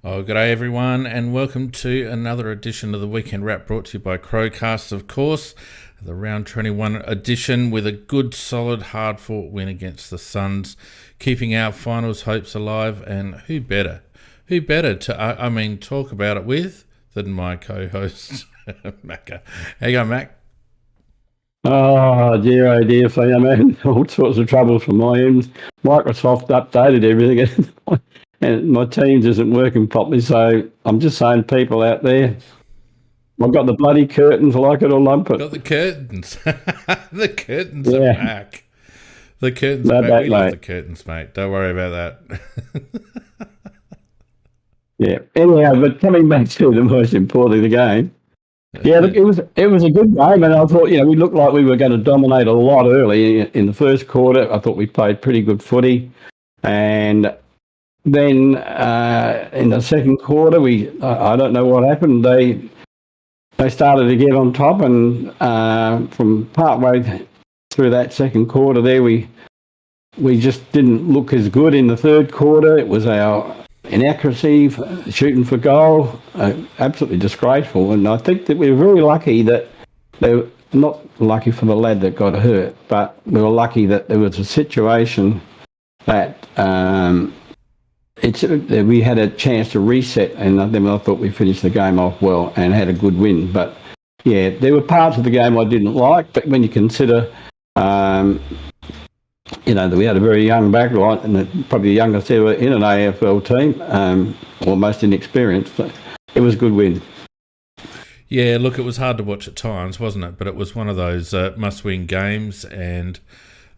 Oh, good day, everyone, and welcome to another edition of the Weekend Wrap, brought to you by CrowCast, of course. The round 21 edition with a good, solid, hard-fought win against the Suns, keeping our finals hopes alive. And who better to talk about it with than my co-host, Macca. How you going, Mac? Oh dear, so man, all sorts of troubles from my end. Microsoft updated everything and my Teams isn't working properly, so I'm just saying, people out there, I've got the bloody curtains, like it or lump it. Got the curtains. The curtains are back. The curtains are back. Back, We love the curtains, mate. Don't worry about that. Yeah. Anyhow, but coming back to the most important of the game. Yeah, look, it was a good game, and I thought, we looked like we were going to dominate a lot early in the first quarter. I thought we played pretty good footy, and then in the second quarter, I don't know what happened. They started to get on top, and from partway through that second quarter, there we just didn't look as good in the third quarter. It was our inaccuracy, shooting for goal, absolutely disgraceful. And I think that we were very lucky that they were not lucky for the lad that got hurt, but we were lucky that there was a situation that we had a chance to reset, and then I thought we finished the game off well and had a good win. But yeah, there were parts of the game I didn't like, but when you consider that we had a very young backline, and probably the youngest ever in an AFL team, almost inexperienced. But it was a good win. Yeah, look, it was hard to watch at times, wasn't it? But it was one of those must-win games, and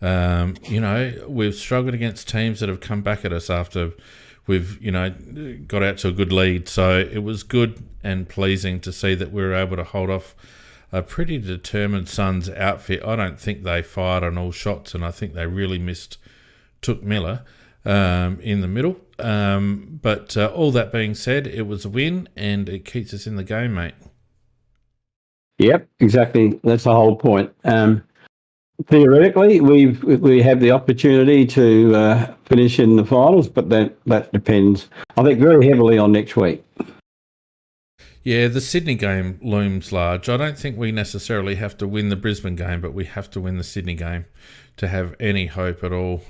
we've struggled against teams that have come back at us after we've got out to a good lead. So it was good and pleasing to see that we were able to hold off a pretty determined Suns outfit. I don't think they fired on all shots, and I think they really took Miller in the middle. But all that being said, it was a win, and it keeps us in the game, mate. Yep, exactly. That's the whole point. Theoretically, we have the opportunity to finish in the finals, but that depends, I think, very heavily on next week. Yeah, the Sydney game looms large. I don't think we necessarily have to win the Brisbane game, but we have to win the Sydney game to have any hope at all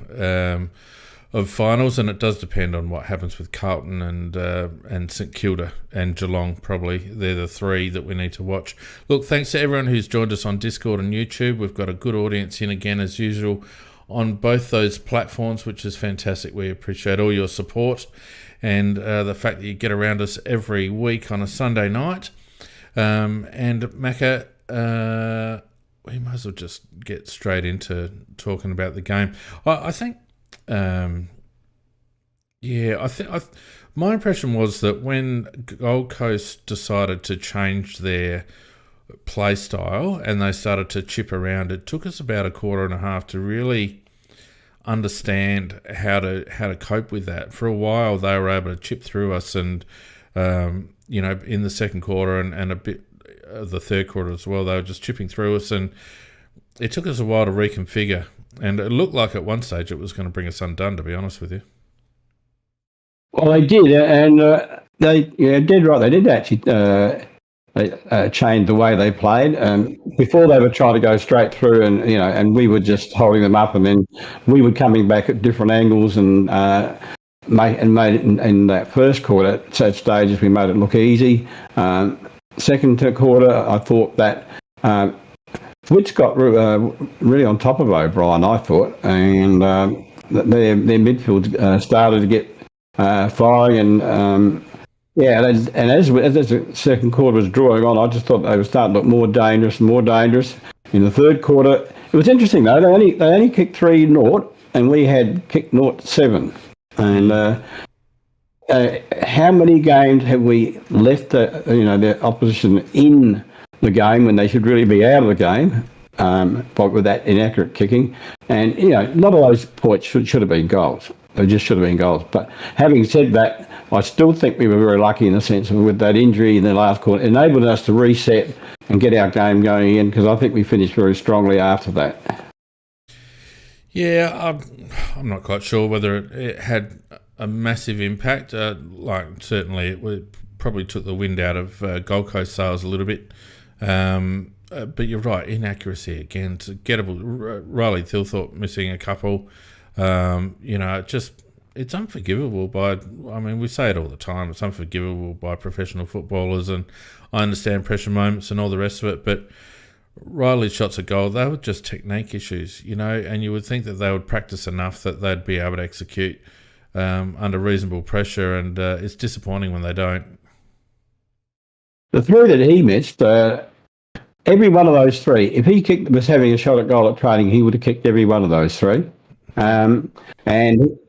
of finals. And it does depend on what happens with Carlton and St Kilda and Geelong. Probably they're the three that we need to watch. Look, thanks to everyone who's joined us on Discord and YouTube. We've got a good audience in again as usual on both those platforms, which is fantastic. We appreciate all your support. And the fact that you get around us every week on a Sunday night. And Macca, we might as well just get straight into talking about the game. I think, my impression was that when Gold Coast decided to change their play style and they started to chip around, it took us about a quarter and a half to really understand how to cope with that. For a while they were able to chip through us, and in the second quarter and a bit of the third quarter as well, they were just chipping through us, and it took us a while to reconfigure, and it looked like at one stage it was going to bring us undone, to be honest with you. Well, they did, and they did right. They did actually changed the way they played. Before they were trying to go straight through, and we were just holding them up, and then we were coming back at different angles and made it in that first quarter. At such stages, we made it look easy. Second quarter, I thought that Fitz got really on top of O'Brien, I thought, and their midfield started to get firing, and as the second quarter was drawing on, I just thought they were starting to look more dangerous and more dangerous. In the third quarter, it was interesting though. They only kicked 3-0, and we had kicked 0-7. And how many games have we left the opposition in the game when they should really be out of the game? With that inaccurate kicking, and not all those points should have been goals. They just should have been goals. But having said that, I still think we were very lucky in the sense of with that injury in the last quarter, it enabled us to reset and get our game going again, because I think we finished very strongly after that. Yeah, I'm not quite sure whether it had a massive impact. Certainly, it probably took the wind out of Gold Coast sales a little bit. But you're right, inaccuracy again. To gettable, Riley Thilthorpe missing a couple. It's unforgivable we say it all the time, it's unforgivable by professional footballers, and I understand pressure moments and all the rest of it, but Riley's shots at goal, they were just technique issues, and you would think that they would practice enough that they'd be able to execute under reasonable pressure, and it's disappointing when they don't. The three that he missed, every one of those three, if he was having a shot at goal at training, he would have kicked every one of those three. And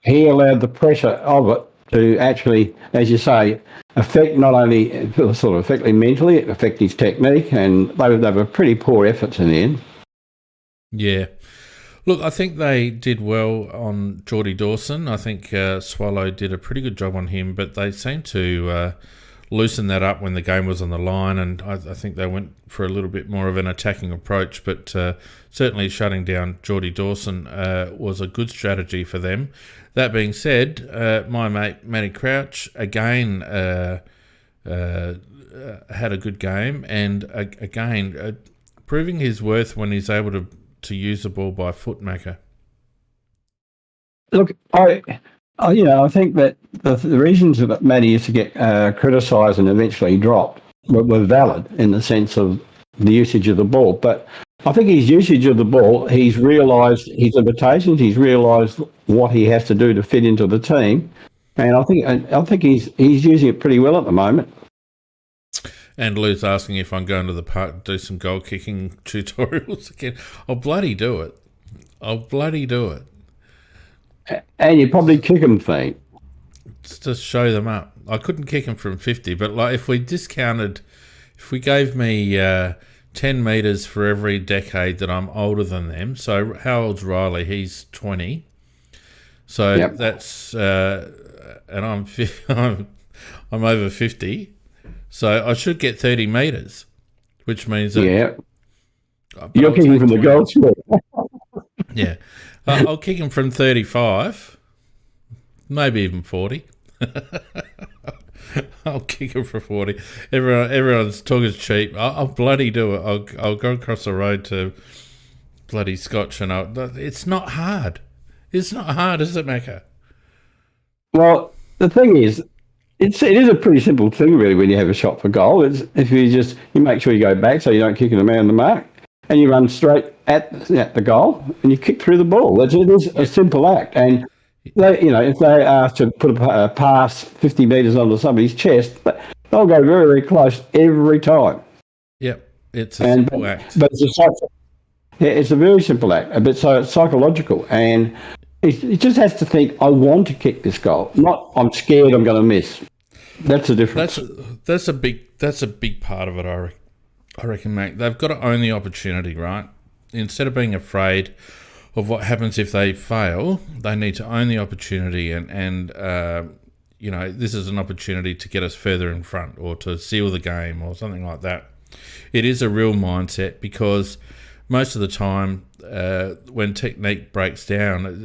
he allowed the pressure of it to actually, as you say, affect not only sort of affect him mentally, it affect his technique, and they were pretty poor efforts in the end. Yeah. Look, I think they did well on Geordie Dawson. I think Swallow did a pretty good job on him, but they seemed to loosen that up when the game was on the line, and I think they went for a little bit more of an attacking approach, but certainly shutting down Geordie Dawson was a good strategy for them. That being said, my mate Matty Crouch again had a good game, and again proving his worth when he's able to use the ball by foot, Macca. Look, I think that the reasons that Matty used to get criticised and eventually dropped were valid in the sense of the usage of the ball. But I think his usage of the ball, he's realised his limitations. He's realised what he has to do to fit into the team, and I think he's using it pretty well at the moment. And Lou's asking if I'm going to the park to do some goal kicking tutorials again. I'll bloody do it. And you probably kick him, Fane. Just show them up. I couldn't kick him from 50, but if we gave me 10 metres for every decade that I'm older than them, so how old's Riley? He's 20. So yep. That's, and I'm over 50. So I should get 30 metres, which means that... Yeah. You're kicking from the goal square. Yeah. I'll kick him from 35, maybe even 40. I'll kick him for 40. Everyone's talk is cheap. I'll bloody do it. I'll go across the road to bloody Scotch, and it's not hard. It's not hard, is it, Macca? Well, the thing is, it is a pretty simple thing, really, when you have a shot for goal. It's if you make sure you go back so you don't kick it around the mark, and you run straight at the goal, and you kick through the ball. It is a simple act, and if they are to put a pass 50 metres onto somebody's chest, they'll go very, very close every time. Yep, it's a simple act. But it's a very simple act, but so it's psychological, and it just has to think, I want to kick this goal, not I'm scared I'm going to miss. That's the difference. That's a big part of it, I reckon, mate. They've got to own the opportunity, right? Instead of being afraid of what happens if they fail, they need to own the opportunity, and this is an opportunity to get us further in front or to seal the game or something like that. It is a real mindset, because most of the time when technique breaks down,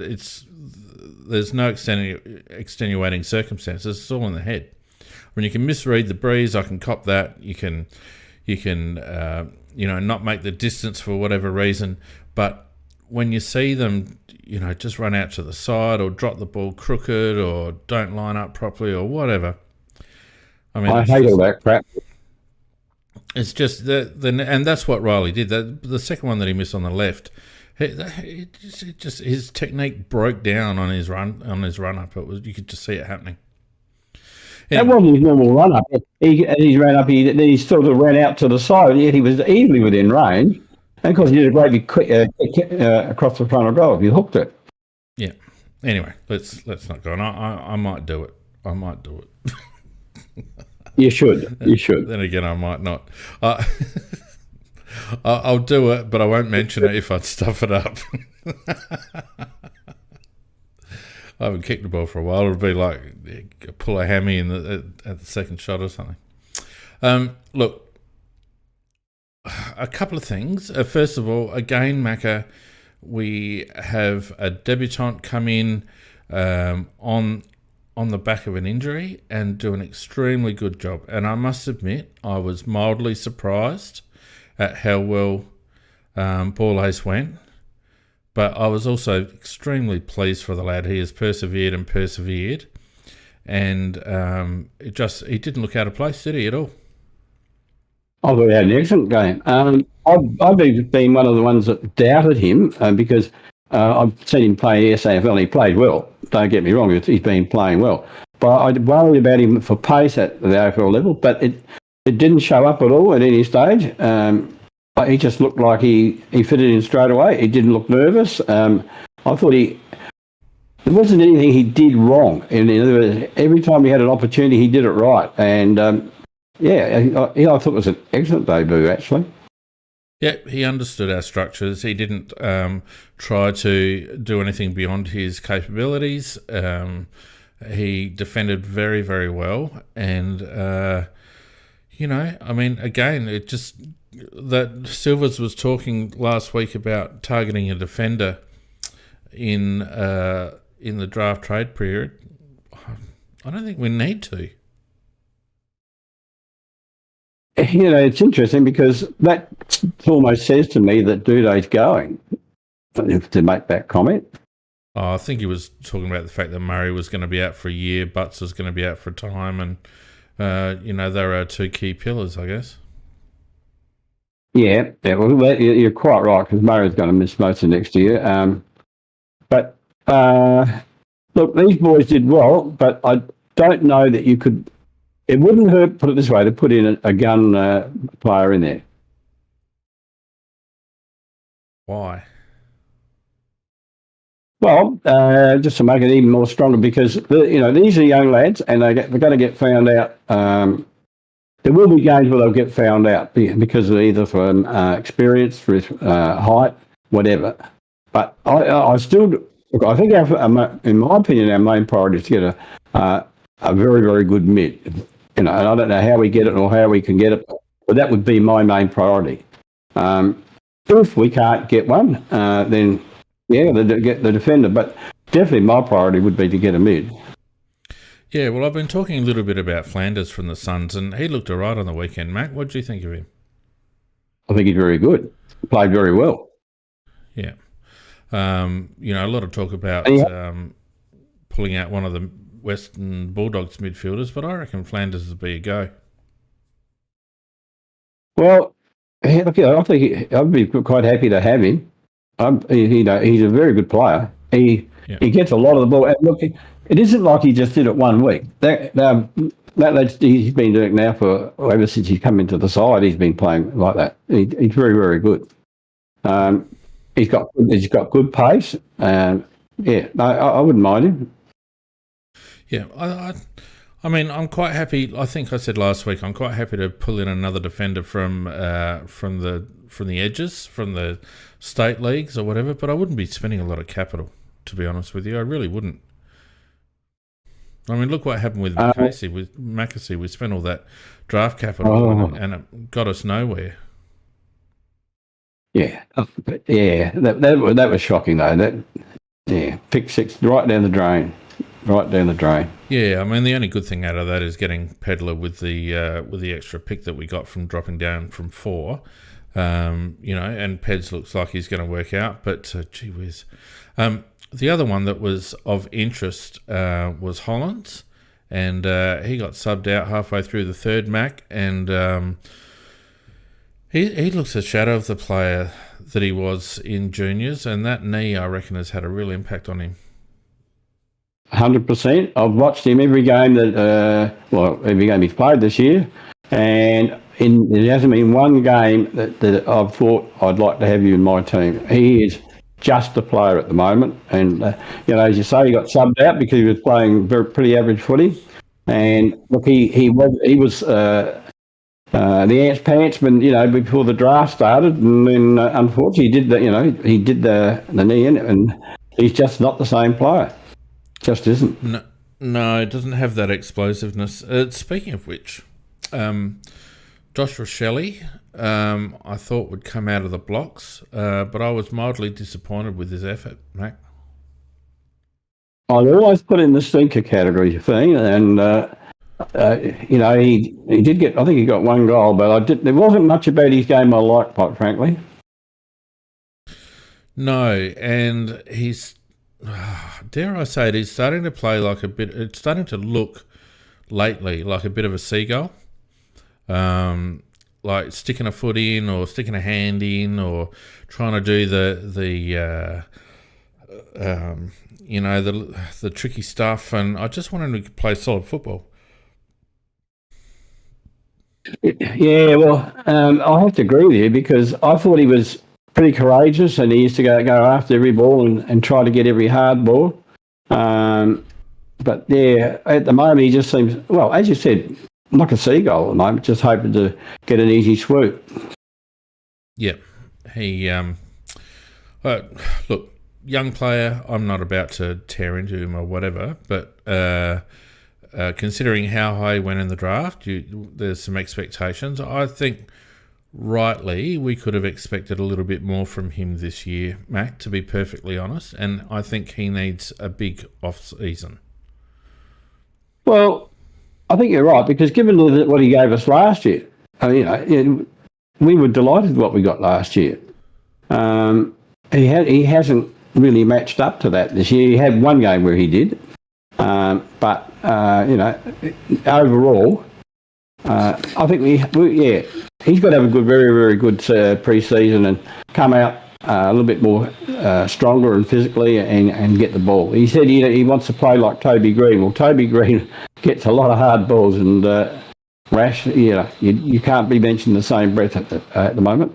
there's no extenuating circumstances. It's all in the head. When you can misread the breeze, I can cop that. You can not make the distance for whatever reason, but when you see them, just run out to the side or drop the ball crooked or don't line up properly or whatever. I hate all that crap. It's just and that's what Riley did. The second one that he missed on the left, his technique broke down on his run up. You could just see it happening. That wasn't his normal run up. He ran up. He sort of ran out to the side, and yet he was easily within range. And of course, he did a great big quick across the front of goal. He hooked it. Yeah. Anyway, let's not go on. I might do it. You should. Then again, I might not. I'll do it, but I won't mention it if I stuff it up. I haven't kicked the ball for a while. It'll be like pull a hammy at the second shot or something. Look, a couple of things. First of all, again, Macca, we have a debutant come in on on the back of an injury and do an extremely good job. And I must admit, I was mildly surprised at how well Ball Ace went. But I was also extremely pleased for the lad. He has persevered and persevered. And he didn't look out of place, did he, at all? I thought he had an excellent game. I've been one of the ones that doubted him because I've seen him play SAFL and he played well. Don't get me wrong, he's been playing well. But I worried about him for pace at the AFL level, but it didn't show up at all at any stage. He just looked like he fitted in straight away. He didn't look nervous. I thought there wasn't anything he did wrong. In other words, every time he had an opportunity, he did it right. And I thought it was an excellent debut, actually. Yeah, he understood our structures. He didn't try to do anything beyond his capabilities. He defended very, very well. And, again, it just... that Silvers was talking last week about targeting a defender in the draft trade period. I don't think we need to. It's interesting because that almost says to me that Dude's going, to make that comment. Oh, I think he was talking about the fact that Murray was going to be out for a year, Butts was going to be out for a time, and, there are two key pillars, I guess. Yeah, well, you're quite right because Murray's going to miss most of next year. But look, these boys did well, but I don't know that you could. It wouldn't hurt, put it this way, to put in a gun player in there. Why? Well, just to make it even more stronger, because these are young lads, and they're going to get found out. There will be games where they'll get found out because of either from experience, with height, whatever. But I think, in my opinion, our main priority is to get a very, very good mid. And I don't know how we get it or how we can get it, but that would be my main priority. If we can't get one, then get the defender. But definitely my priority would be to get a mid. Yeah, well, I've been talking a little bit about Flanders from the Suns, and he looked all right on the weekend. Mac, what do you think of him? I think he's very good. Played very well. Yeah. A lot of talk about pulling out one of the Western Bulldogs midfielders, but I reckon Flanders would be a go. Well, look, I think I'd be quite happy to have him. He's a very good player. He gets a lot of the ball. And look, it isn't like he just did it 1 week. That he's been doing now for ever since he's come into the side. He's been playing like that. He's very, very good. He's got good pace. I wouldn't mind him. Yeah, I'm quite happy. I think I said last week I'm quite happy to pull in another defender from the edges, from the state leagues or whatever. But I wouldn't be spending a lot of capital, to be honest with you. I really wouldn't. I mean, look what happened with Mackesy. We spent all that draft capital and it got us nowhere. Yeah, that was shocking though. Pick six right down the drain. Yeah, I mean the only good thing out of that is getting Pedler with the extra pick that we got from dropping down from 4. And Peds looks like he's going to work out, but gee whiz. The other one that was of interest was Hollands, and he got subbed out halfway through the third, Mac, and he looks a shadow of the player that he was in juniors, and that knee, I reckon, has had a real impact on him. 100%. I've watched him every game every game he's played this year, and there hasn't been one game that I've thought I'd like to have you in my team. He is just a player at the moment, and as you say, he got subbed out because he was playing pretty average footy. And look, he was the ants pantsman, before the draft started, and then unfortunately he did the knee in it, and he's just not the same player. Just isn't. No, it doesn't have that explosiveness. Speaking of which, Joshua Shelley, I thought would come out of the blocks, but I was mildly disappointed with his effort, Mac. I'd always put in the stinker category thing, and he did get. I think he got one goal, but there wasn't much about his game I liked, quite frankly. No, and he's, dare I say it, he's starting to play like a bit. It's starting to look lately like a bit of a seagull, like sticking a foot in or sticking a hand in or trying to do the tricky stuff. And I just want him to play solid football. Yeah, well, I have to agree with you because I thought he was pretty courageous and he used to go after every ball and try to get every hard ball. But yeah, at the moment he just seems, well, as you said, like a seagull at the moment, just hoping to get an easy swoop. Yeah, he look, young player. I'm not about to tear into him or whatever, but considering how high he went in the draft, there's some expectations. I think rightly we could have expected a little bit more from him this year, Mac, to be perfectly honest, and I think he needs a big off-season. Well, I think you're right, because given what he gave us last year, we were delighted with what we got last year. He hasn't really matched up to that this year. He had one game where he did, but overall, I think he's got to have a good, very, very good pre-season and come out a little bit more stronger and physically and get the ball. He said he wants to play like Toby Green. Well, Toby Green gets a lot of hard balls and Rash, you can't be mentioned in the same breath at the moment.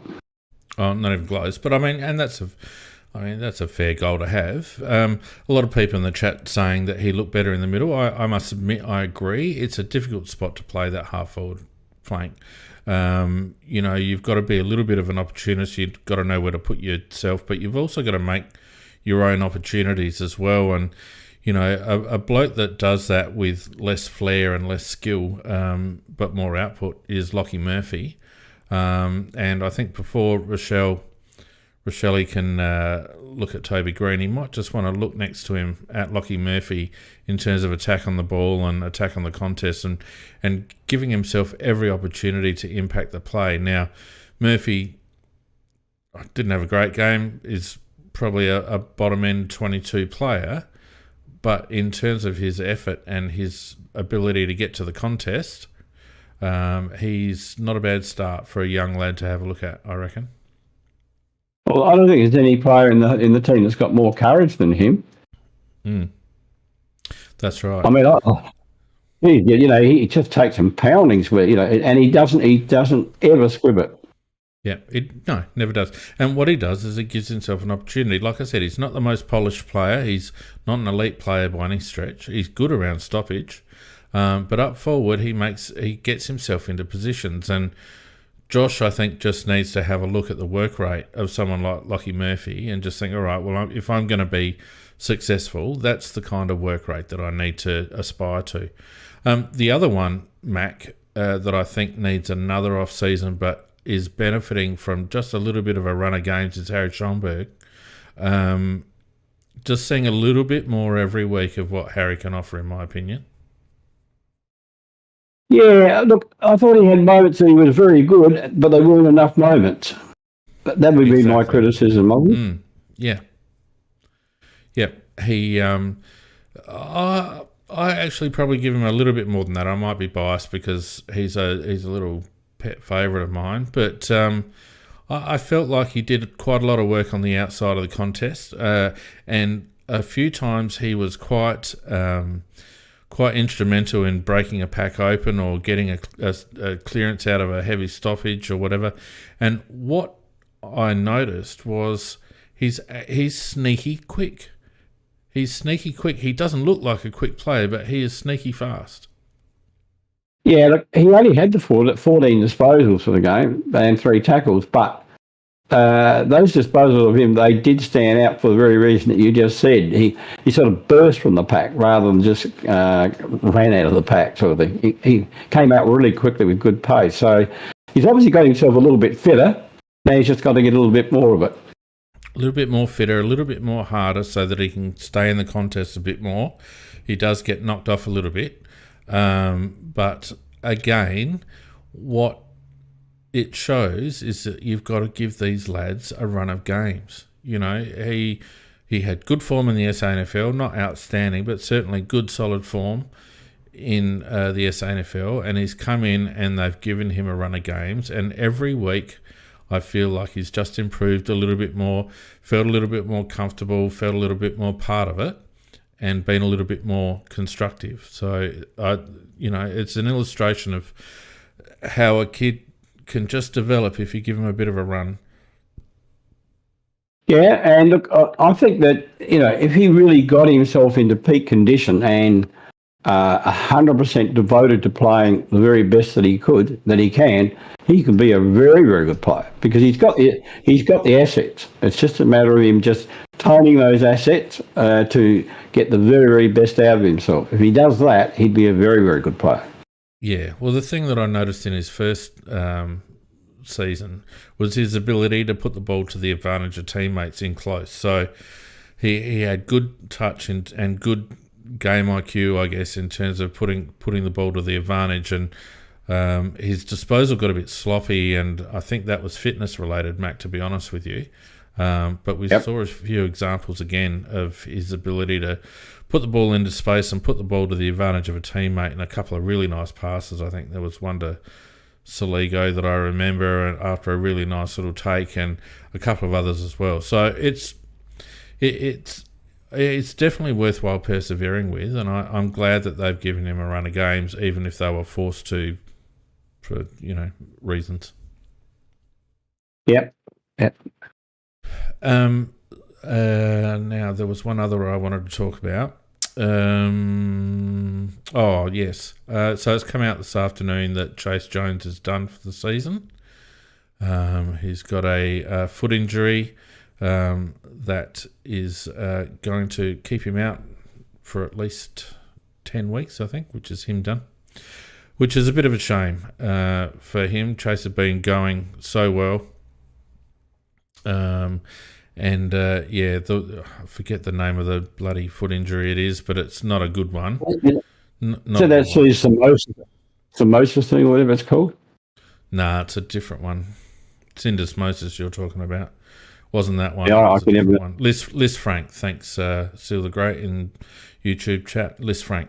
Oh, not even close. But I mean, and that's a fair goal to have. A lot of people in the chat saying that he looked better in the middle. I must admit, I agree. It's a difficult spot to play, that half-forward flank. You've got to be a little bit of an opportunist. You've got to know where to put yourself, but you've also got to make your own opportunities as well. And, a bloke that does that with less flair and less skill, but more output is Lockie Murphy. And I think before Rochelle can look at Toby Green, he might just want to look next to him at Lockie Murphy in terms of attack on the ball and attack on the contest and giving himself every opportunity to impact the play. Now, Murphy didn't have a great game, is probably a bottom-end 22 player, but in terms of his effort and his ability to get to the contest, he's not a bad start for a young lad to have a look at, I reckon. Well, I don't think there's any player in the team that's got more courage than him. That's right. I mean, he just takes some poundings and he doesn't ever squib it. Yeah, never does. And what he does is he gives himself an opportunity. Like I said, he's not the most polished player. He's not an elite player by any stretch. He's good around stoppage, but up forward he gets himself into positions. And Josh, I think, just needs to have a look at the work rate of someone like Lockie Murphy and just think, all right, well, if I'm going to be successful, that's the kind of work rate that I need to aspire to. The other one, Mac, that I think needs another off-season but is benefiting from just a little bit of a run of games is Harry Schomburg. Just seeing a little bit more every week of what Harry can offer, in my opinion. Yeah, look, I thought he had moments that he was very good, but they weren't enough moments. That would be my criticism of him. Yeah. Yeah, he... I actually probably give him a little bit more than that. I might be biased because he's a little pet favourite of mine, but I felt like he did quite a lot of work on the outside of the contest, and a few times he was quite instrumental in breaking a pack open or getting a clearance out of a heavy stoppage or whatever. And what I noticed was he's sneaky quick. He's sneaky quick. He doesn't look like a quick player, but he is sneaky fast. Yeah, look, he only had the 14 disposals for the game and 3 tackles, but those disposals of him, they did stand out for the very reason that you just said. He sort of burst from the pack rather than just ran out of the pack sort of thing. He came out really quickly with good pace. So he's obviously got himself a little bit fitter. Now he's just got to get a little bit more of it. a little bit more fitter, a little bit more harder, so that he can stay in the contest a bit more. He does get knocked off a little bit, but again, what it shows is that you've got to give these lads a run of games. You know, he had good form in the SANFL, not outstanding, but certainly good solid form in the SANFL, and he's come in and they've given him a run of games, and every week I feel like he's just improved a little bit more, felt a little bit more comfortable, felt a little bit more part of it, and been a little bit more constructive. So, it's an illustration of how a kid can just develop if you give him a bit of a run. Yeah, and look, I think that, if he really got himself into peak condition and 100% devoted to playing the very best that he can, he can be a very, very good player, because he's got the assets. It's just a matter of him just toning those assets to get the very, very best out of himself. If he does that, he'd be a very, very good player. Yeah, well, the thing that I noticed in his first season was his ability to put the ball to the advantage of teammates in close. So he had good touch and good game IQ, I guess, in terms of putting the ball to the advantage, and his disposal got a bit sloppy, and I think that was fitness related, Mac, to be honest with you. But we saw a few examples again of his ability to put the ball into space and put the ball to the advantage of a teammate, and a couple of really nice passes. I think there was one to Soligo that I remember, and after a really nice little take, and a couple of others as well. So it's definitely worthwhile persevering with, and I'm glad that they've given him a run of games, even if they were forced to, for reasons. Yep. Now there was one other I wanted to talk about. Oh yes. So it's come out this afternoon that Chase Jones is done for the season. He's got a foot injury that is going to keep him out for at least 10 weeks, I think, which is him done. Which is a bit of a shame for him. Chase had been going so well. I forget the name of the bloody foot injury it is, but it's not a good one. So that's his thermosis thing, whatever it's called? Nah, it's a different one. Syndesmosis you're talking about. Wasn't that one? Yeah, I can never. One. Liz Frank, thanks, Seal the Great in YouTube chat. Liz Frank.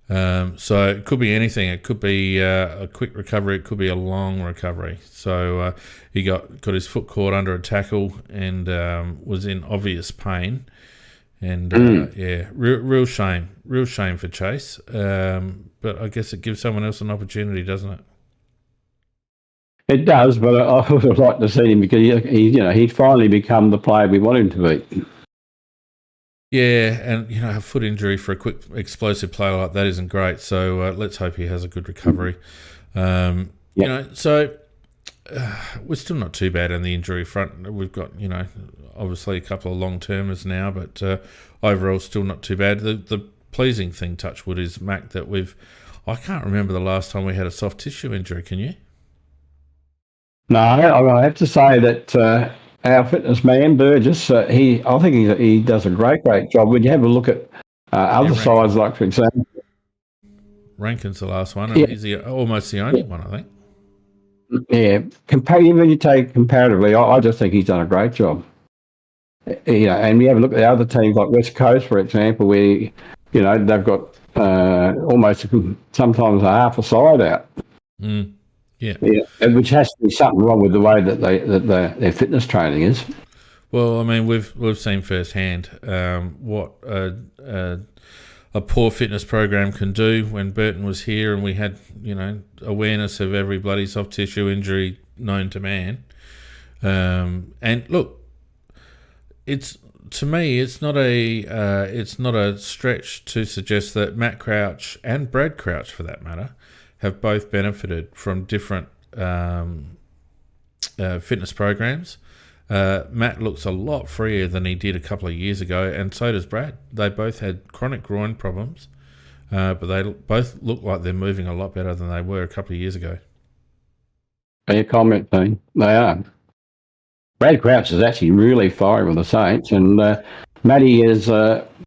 So it could be anything. It could be a quick recovery. It could be a long recovery. So he got his foot caught under a tackle and was in obvious pain. And real shame. Real shame for Chase. But I guess it gives someone else an opportunity, doesn't it? It does, but I would have liked to see him, because he'd finally become the player we want him to be. Yeah, and a foot injury for a quick, explosive player like that isn't great. So let's hope he has a good recovery. So we're still not too bad on the injury front. We've got obviously a couple of long termers now, but overall still not too bad. The pleasing thing, touch wood, is, Mac, that I can't remember the last time we had a soft tissue injury. Can you? No, I have to say that our fitness man, Burgess, I think he does a great job. When you have a look at other sides, like, for example, Rankin's the last one, and he's almost the only one, I think. Yeah, when you take comparatively, I just think he's done a great job. And we have a look at the other teams like West Coast, for example, where they've got almost sometimes a half a side out. Yeah, which has to be something wrong with the way that their fitness training is. Well, I mean, we've seen firsthand what a poor fitness program can do. When Burton was here, and we had awareness of every bloody soft tissue injury known to man. And look, to me, it's not a stretch to suggest that Matt Crouch and Brad Crouch, for that matter, have both benefited from different fitness programs. Matt looks a lot freer than he did a couple of years ago, and so does Brad. They both had chronic groin problems, but they both look like they're moving a lot better than they were a couple of years ago. Your comment, Dean. They are. Brad Crouch is actually really firing with the Saints, and Matty is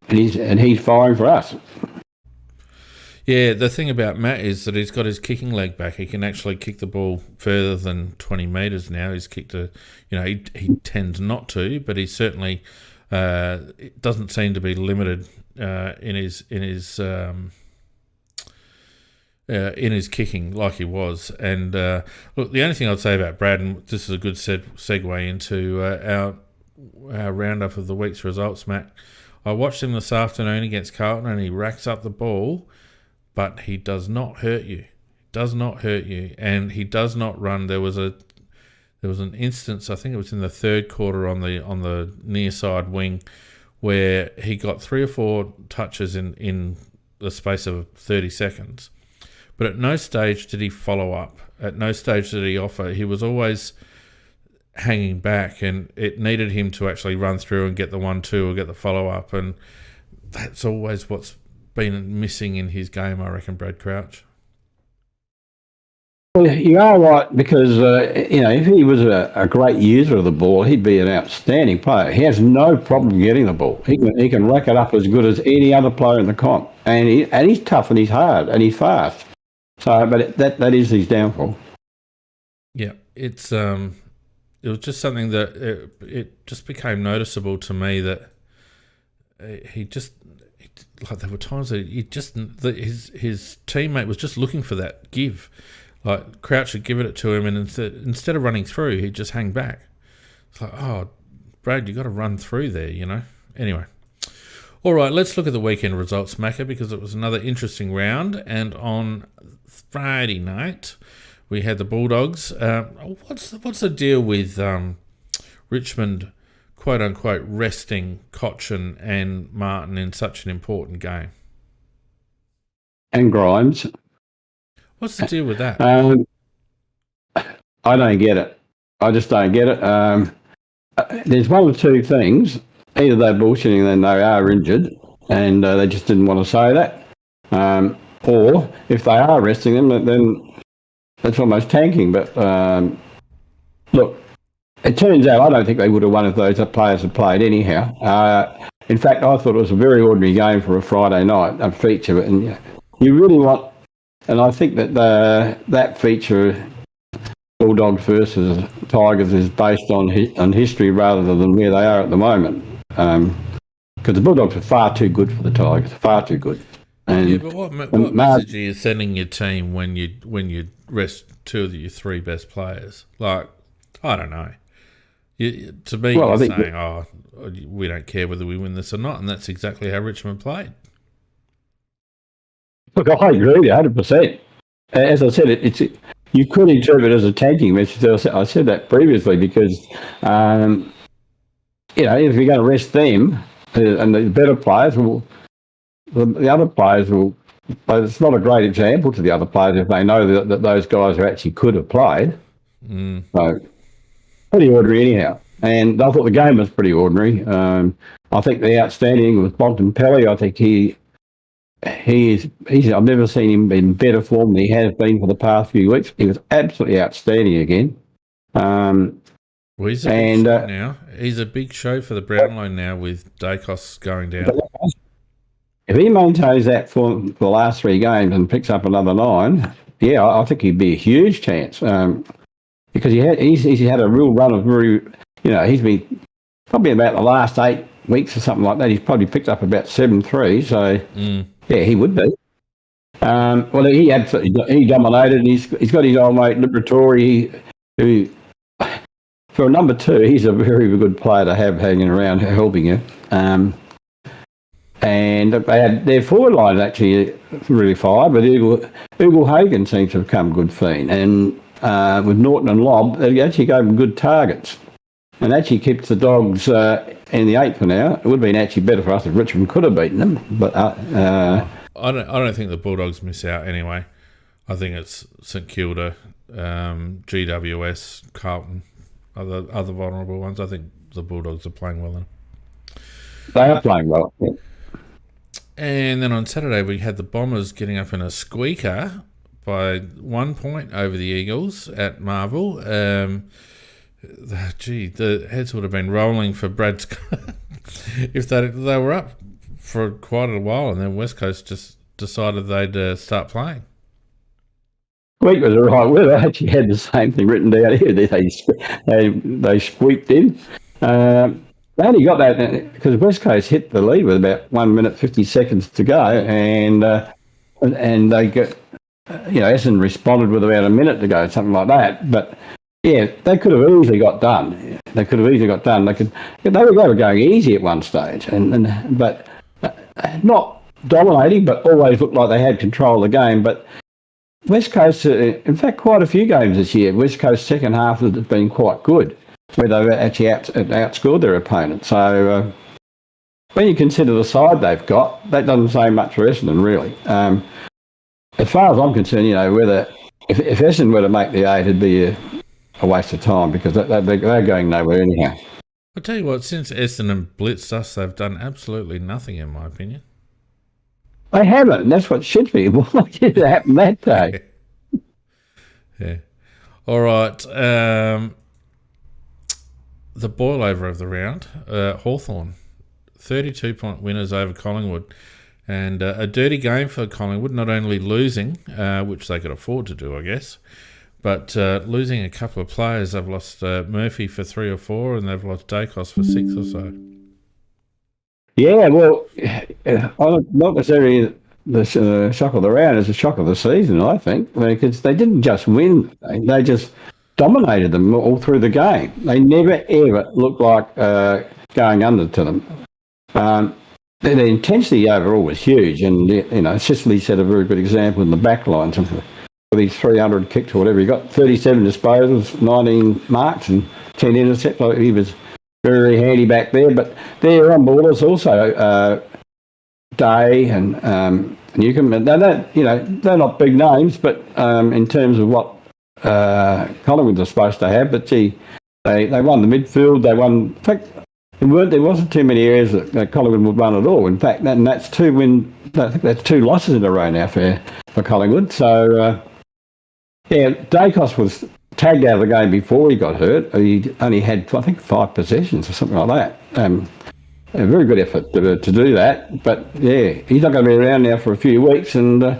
he's firing for us. Yeah, the thing about Matt is that he's got his kicking leg back. He can actually kick the ball further than 20 metres now. He's kicked he tends not to, but he certainly it doesn't seem to be limited in his kicking like he was. And look, the only thing I'd say about Brad, and this is a good segue into our roundup of the week's results, Matt. I watched him this afternoon against Carlton, and he racks up the ball, but he does not hurt you. Does not hurt you, and he does not run. There was an instance, I think it was in the third quarter on the near side wing, where he got 3 or 4 touches in the space of 30 seconds. But at no stage did he follow up. At no stage did he offer. He was always hanging back, and it needed him to actually run through and get the 1-2 or get the follow-up. And that's always what's been missing in his game, I reckon, Brad Crouch. Well, you are right, because if he was a great user of the ball, he'd be an outstanding player. He has no problem getting the ball. He can rack it up as good as any other player in the comp, and he's tough and he's hard and he's fast. So, but that is his downfall. Yeah, it was just something that it just became noticeable to me that there were times that his teammate was just looking for that give. Like Crouch would give it to him, and instead of running through, he'd just hang back. It's like, oh, Brad, you got to run through there, Anyway. All right, let's look at the weekend results, Macca, because it was another interesting round. And on Friday night, we had the Bulldogs. What's the deal with Richmond, quote unquote, resting Cochin and Martin in such an important game? And Grimes. What's the deal with that? I don't get it. I just don't get it. There's one or two things. Either they're bullshitting and they are injured, and they just didn't want to say that. Or if they are resting them, then that's almost tanking. But look, it turns out I don't think they would have won if those players had played anyhow. In fact, I thought it was a very ordinary game for a Friday night, a feature. And you really want, and I think that that feature, Bulldogs versus Tigers, is based on history rather than where they are at the moment. Because the Bulldogs are far too good for the Tigers, far too good. And but what message are you sending your team when you rest 2 of your 3 best players? Like, I don't know. To me, you're saying, we don't care whether we win this or not, and that's exactly how Richmond played. Look, I agree with you 100%. As I said, you could interpret it as a tanking message. I said that previously because, if you're going to rest them and the better players, the other players will. But it's not a great example to the other players if they know that those guys who actually could have played. So pretty ordinary anyhow. And I thought the game was pretty ordinary. I think the outstanding was Bontempelli. I think he's I've never seen him in better form than he has been for the past few weeks. He was absolutely outstanding again. Well, he's a big show now. He's a big show for the Brownlow now with Dacos going down. If he maintains that for the last 3 games and picks up another 9, I think he'd be a huge chance. Because he's had a real run of he's been probably about the last 8 weeks or something like that. He's probably picked up about 7-3. So he would be. Well, he dominated. And he's got his old mate Liberatore, who for a number 2, he's a very good player to have hanging around helping you. And they had their forward line actually really fired, but Ugle Hagen seems to have become a good fiend. And with Norton and Lobb, they actually gave them good targets. And actually keeps the Dogs in the 8th for now. It would have been actually better for us if Richmond could have beaten them. But I don't think the Bulldogs miss out anyway. I think it's St Kilda, GWS, Carlton, other vulnerable ones. I think the Bulldogs are playing well. They are playing well. Yeah. And then on Saturday we had the Bombers getting up in a squeaker by 1 point over the Eagles at Marvel. Gee, the heads would have been rolling for Brad Scott if they were up for quite a while, and then West Coast just decided they'd start playing. Squeak was all right with it. I actually had the same thing written down here. They squeaked in. They only got that because West Coast hit the lead with about 1 minute 50 seconds to go, and they got, Essendon responded with about a minute to go, something like that. But yeah, they could have easily got done. They were going easy at one stage, but not dominating, but always looked like they had control of the game. But West Coast, in fact, quite a few games this year, West Coast second half has been quite good, where they've actually outscored their opponent. So when you consider the side they've got, that doesn't say much for Essendon, really. As far as I'm concerned, if Essendon were to make the 8, it'd be a waste of time because they're going nowhere anyhow. I'll tell you what, since Essendon blitzed us, they've done absolutely nothing, in my opinion. They haven't, and that's what should be. What did happen that day? Yeah. All right. The boil-over of the round, Hawthorn, 32-point winners over Collingwood. And a dirty game for Collingwood, not only losing, which they could afford to do, I guess, but losing a couple of players. They've lost Murphy for 3 or 4, and they've lost Dacos for 6 or so. Yeah, well, not necessarily the shock of the round, it's a shock of the season, I think, because they didn't just win, they just dominated them all through the game. They never, ever looked like going under to them. The intensity overall was huge, and, Sicily set a very good example in the back line. With his 300 kicks or whatever, he got 37 disposals, 19 marks and 10 intercepts. He was very handy back there, but they're on board us also. Day and Newcombe, they're not big names, but in terms of what Collingwood are supposed to have, but gee, they won the midfield. They won. In fact, there wasn't too many areas that Collingwood would run at all. In fact, that's 2 wins. I think that's 2 losses in a row now for Collingwood. So Dacos was tagged out of the game before he got hurt. He only had, I think, 5 possessions or something like that. A very good effort to do that. But, yeah, he's not going to be around now for a few weeks. And, I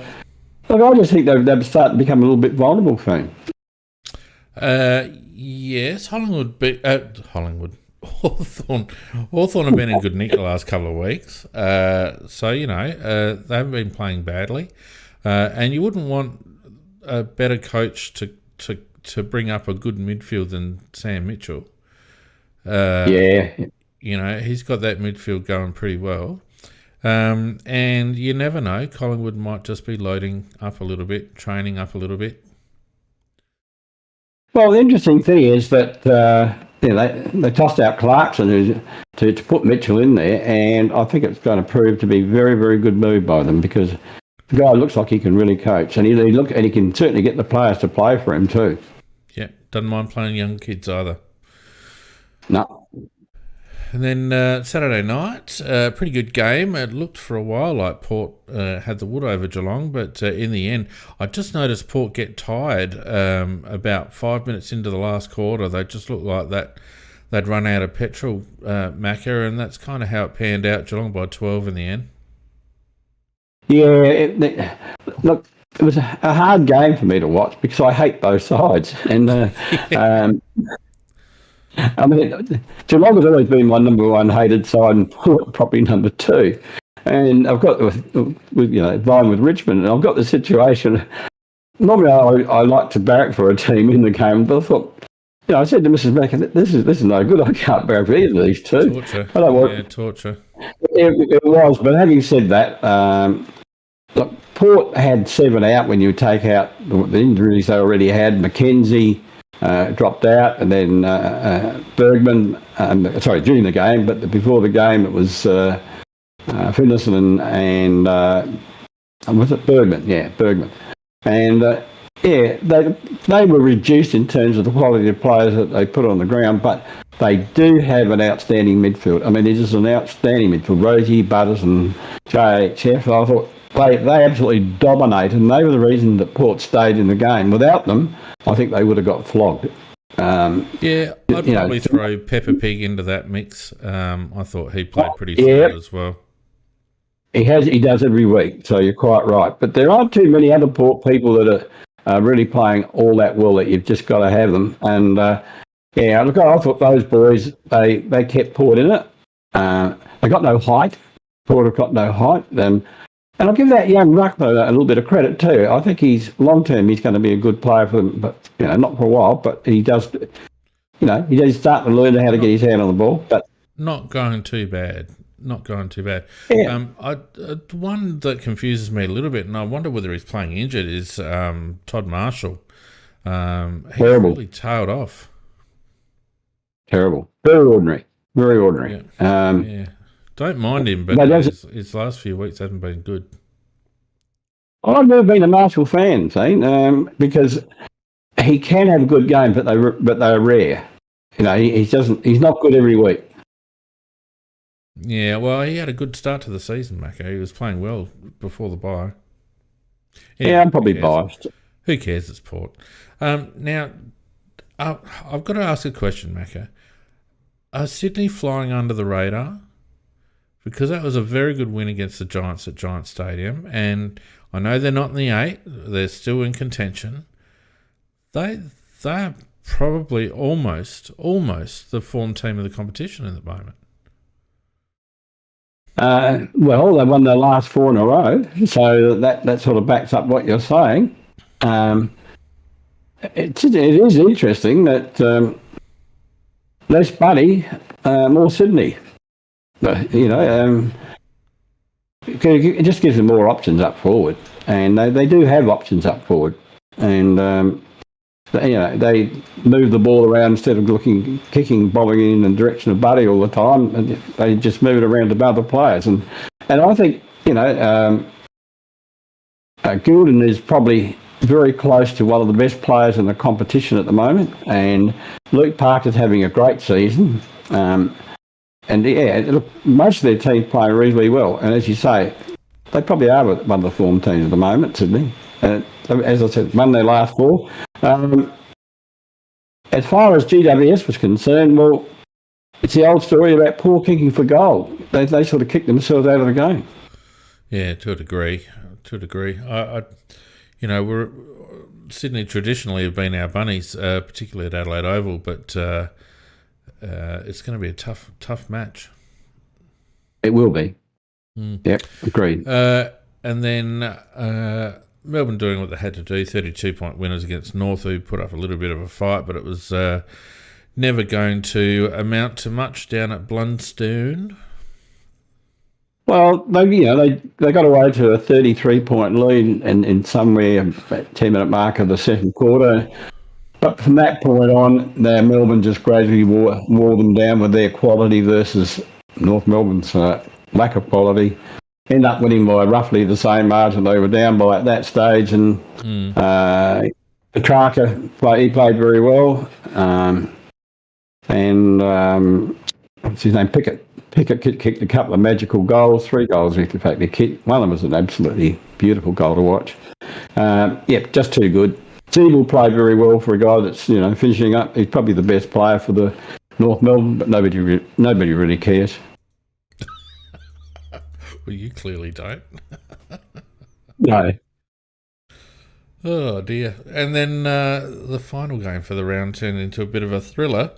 just think they've started to become a little bit vulnerable for him. Yes, Hawthorn have been in good nick the last couple of weeks. So, they haven't been playing badly. And you wouldn't want a better coach to bring up a good midfield than Sam Mitchell. He's got that midfield going pretty well. And you never know, Collingwood might just be loading up a little bit, training up a little bit. Well, the interesting thing is that they tossed out Clarkson to put Mitchell in there, and I think it's going to prove to be a very, very good move by them because the guy looks like he can really coach, and he can certainly get the players to play for him too. Yeah, doesn't mind playing young kids either. No. And then Saturday night, pretty good game. It looked for a while like Port had the wood over Geelong, but in the end, I just noticed Port get tired about 5 minutes into the last quarter. They just looked like they'd run out of petrol, Macca, and that's kind of how it panned out. Geelong by 12 in the end. Yeah, look, it was a hard game for me to watch because I hate both sides. And Geelong has always been my number 1 hated side and Port probably number 2. And I've got, vying with Richmond, and I've got the situation. Normally I like to barrack for a team in the game, but I thought, I said to Mrs. Mack, this is no good. I can't barrack for either of these two. Torture. I don't want, torture. It was, but having said that, look, Port had 7 out when you take out the injuries they already had. McKenzie dropped out, and then Bergman, during the game, but before the game it was Finlayson and was it Bergman? Yeah, Bergman. And they were reduced in terms of the quality of players that they put on the ground, but they do have an outstanding midfield. I mean, it is an outstanding midfield. Rosie, Butters and JHF. I thought they absolutely dominated, and they were the reason that Port stayed in the game. Without them, I think they would have got flogged. Yeah, I'd probably throw Peppa Pig into that mix. I thought he played pretty yeah, solid as well. he does every week, so you're quite right. But there aren't too many other people that are really playing all that well that you've just got to have them. And yeah, look, I thought those boys they kept Port in it. They got no height. Port have got no height. And I'll give that young ruck though a little bit of credit too. I think he's long term he's going to be a good player for them, but not for a while. But he does, he's starting to learn how to get his hand on the ball. But not going too bad. Not going too bad. Yeah. One that confuses me a little bit, and I wonder whether he's playing injured, is Todd Marshall. He's Terrible. really tailed off. Terrible. Very ordinary. Very ordinary. Yeah. Don't mind him, but his last few weeks haven't been good. I've never been a Marshall fan, because he can have a good game, but they're rare. He's not good every week. Yeah, well, he had a good start to the season, Mako. He was playing well before the bye. Yeah, I'm probably biased. Who cares? It's Port. Now, I've got to ask a question, Mako. Are Sydney flying under the radar? Because that was a very good win against the Giants at Giant Stadium, and I know they're not in the 8. They're still in contention. They're probably almost the form team of the competition at the moment. Well, they won their last 4 in a row, so that sort of backs up what you're saying. It is interesting that less Buddy, more Sydney. But, it just gives them more options up forward, and they do have options up forward, and they move the ball around instead of kicking, bobbing in the direction of Buddy all the time, and they just move it around to other players, and I think Gildan is probably very close to one of the best players in the competition at the moment, and Luke Parker's having a great season. And yeah, look, most of their teams playing reasonably well. And as you say, they probably are one of the form teams at the moment, Sydney. As I said, won their last 4. As far as GWS was concerned, well, it's the old story about poor kicking for goal. They sort of kicked themselves out of the game. Yeah, to a degree. We're Sydney traditionally have been our bunnies, particularly at Adelaide Oval, but it's going to be a tough match. It will be. Yep, agreed. And then Melbourne doing what they had to do, 32-point winners against North, who put up a little bit of a fight, but it was never going to amount to much down at Blundstone. Well, they got away to a 33-point lead in somewhere about 10-minute mark of the second quarter. But from that point on, Melbourne just gradually wore them down with their quality versus North Melbourne's lack of quality. End up winning by roughly the same margin they were down by at that stage. And Petrarca, he played very well. What's his name? Pickett kicked a couple of magical goals, 3 goals in fact they kicked. One of them was an absolutely beautiful goal to watch. Just too good. Zeeble played very well for a guy that's finishing up. He's probably the best player for the North Melbourne, but nobody really cares. Well, you clearly don't. No. Oh dear! And then the final game for the round turned into a bit of a thriller,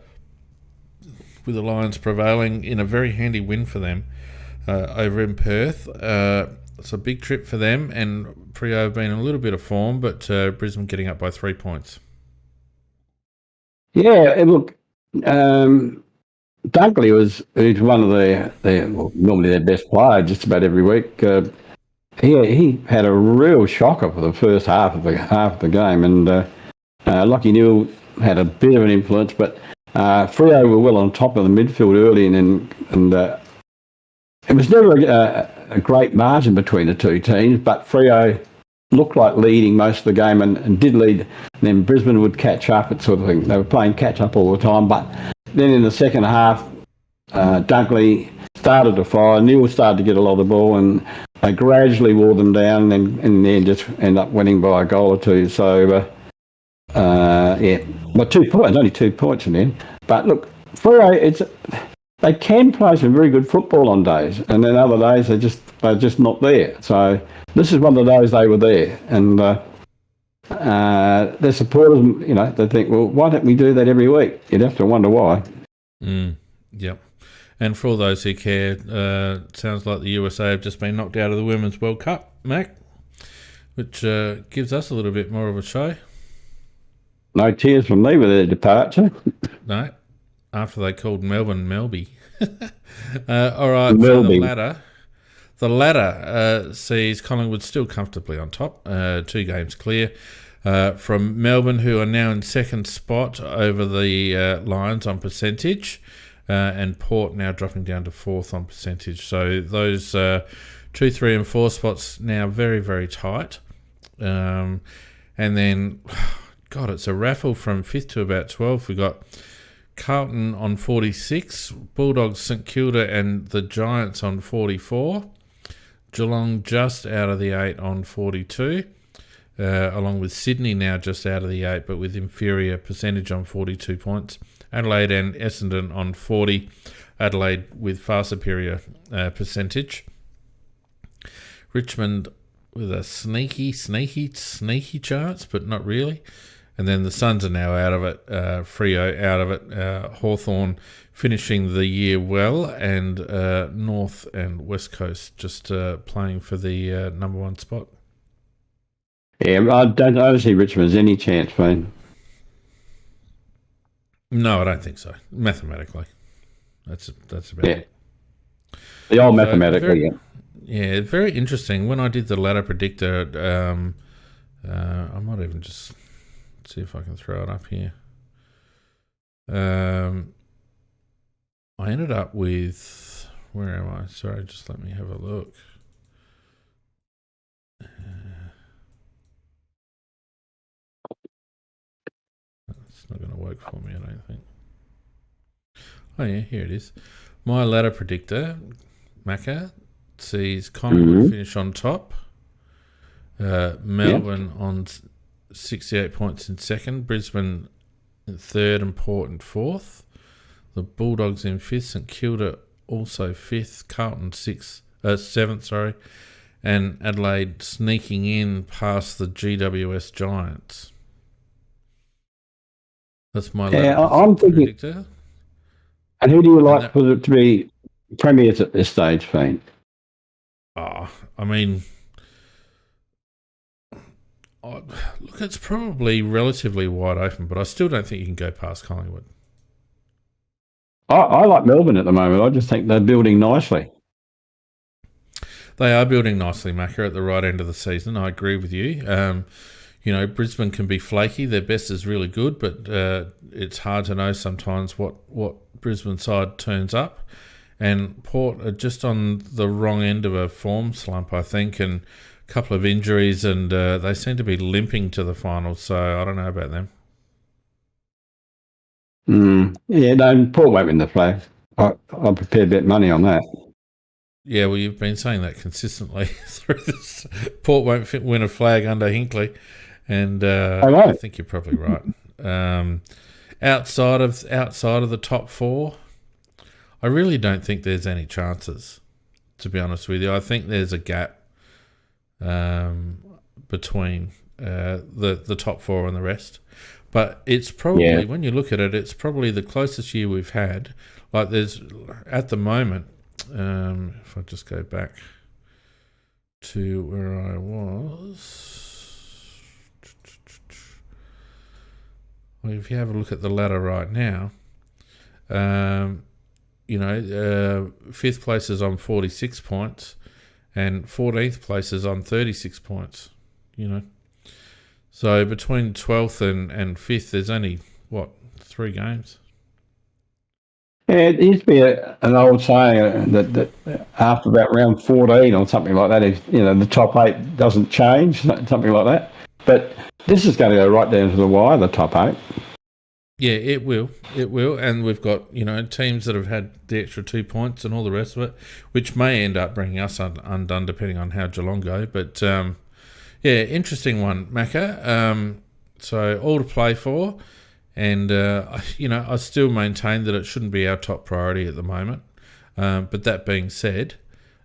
with the Lions prevailing in a very handy win for them over in Perth. It's a big trip for them, and Freo have been in a little bit of form, but Brisbane getting up by 3 points. Yeah, look, Dunkley was one of normally their best player just about every week. He had a real shocker for the first half of the game, and Lockie Neal had a bit of an influence, but Freo were well on top of the midfield early, and it was never a great margin between the two teams, but Freo looked like leading most of the game and did lead. And then Brisbane would catch up, that sort of thing. They were playing catch up all the time, but then in the second half, Dunkley started to fire. Neal started to get a lot of the ball, and they gradually wore them down, and then just end up winning by a goal or two. So, Well, 2 points, only 2 points in the end. But look, they can play some very good football on days, and then other days they're just not there. So this is one of those they were there, and their supporters, they think, well, why don't we do that every week? You'd have to wonder why. Yep. And for all those who care, it sounds like the USA have just been knocked out of the Women's World Cup, Mac, which gives us a little bit more of a show. No tears from me with their departure. No, after they called Melbourne Melby. All right, Melby. The ladder sees Collingwood still comfortably on top, 2 games clear from Melbourne, who are now in second spot over the Lions on percentage, and Port now dropping down to 4th on percentage. So those 2, 3 and 4 spots now very, very tight. And then, God, it's a raffle from 5th to about 12th. We've got Carlton on 46, Bulldogs, St Kilda and the Giants on 44, Geelong just out of the 8 on 42, along with Sydney now just out of the 8 but with inferior percentage on 42 points, Adelaide and Essendon on 40, Adelaide with far superior percentage, Richmond with a sneaky chance, but not really. And then the Suns are now out of it, Freo out of it, Hawthorn finishing the year well, and North and West Coast just playing for the number 1 spot. Yeah, I don't see Richmond's any chance, man. No, I don't think so. Mathematically, that's about it. The old mathematically, Yeah, very interesting. When I did the ladder predictor, I might even just see if I can throw it up here. I ended up with, where am I? Sorry, just let me have a look. It's not going to work for me, I don't think. Oh yeah, here it is. My ladder predictor, Macca, sees Collingwood finish on top, Melbourne on 68 points in second, Brisbane in third and Port in fourth, the Bulldogs in fifth, St Kilda also fifth, Carlton seventh, and Adelaide sneaking in past the GWS Giants. That's my I'm thinking predictor. And who do you like for it to be premiers at this stage, Fane? I mean, look, it's probably relatively wide open, but I still don't think you can go past Collingwood. I like Melbourne at the moment. I just think they're building nicely. They are building nicely, Macca, at the right end of the season. I agree with you. Brisbane can be flaky. Their best is really good, but it's hard to know sometimes what Brisbane side turns up. And Port are just on the wrong end of a form slump, I think, and a couple of injuries, and they seem to be limping to the finals, so I don't know about them. Yeah, no, Port won't win the flag. I'm prepared to bet money on that. Yeah, well, you've been saying that consistently through this. Port won't win a flag under Hinkley, and I think you're probably right. Outside of the top four, I really don't think there's any chances, to be honest with you. I think there's a gap between the top four and the rest. But it's probably, when you look at it, it's probably the closest year we've had. Like there's, at the moment, if I just go back to where I was, well, if you have a look at the ladder right now, fifth place is on 46 points and 14th place is on 36 points, So between 12th and 5th, there's only, 3 games? Yeah, it used to be an old saying that after about round 14 or something like that, if the top 8 doesn't change, something like that. But this is going to go right down to the wire, the top 8. Yeah, it will. It will. And we've got, teams that have had the extra 2 points and all the rest of it, which may end up bringing us undone depending on how Geelong go. But, interesting one, Macca. So all to play for. And, I still maintain that it shouldn't be our top priority at the moment. But that being said,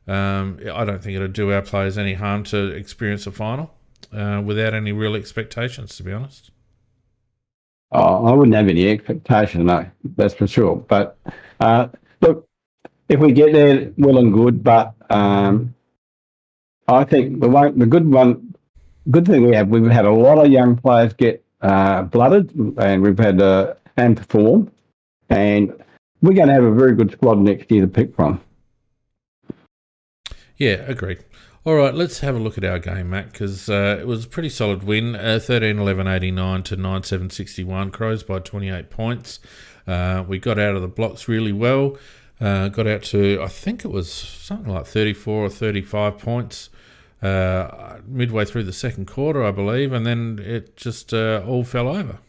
I don't think it'll do our players any harm to experience a final without any real expectations, to be honest. Oh, I wouldn't have any expectation, no, that's for sure. But look, if we get there, well and good. But I think good thing we've had a lot of young players get blooded, and we've had and perform, and we're going to have a very good squad next year to pick from. Yeah, agreed. All right, let's have a look at our game, Matt, because it was a pretty solid win, 13-11-89 to 9-7-61, Crows by 28 points. We got out of the blocks really well, got out to, I think it was something like 34 or 35 points midway through the second quarter, I believe, and then it just all fell over.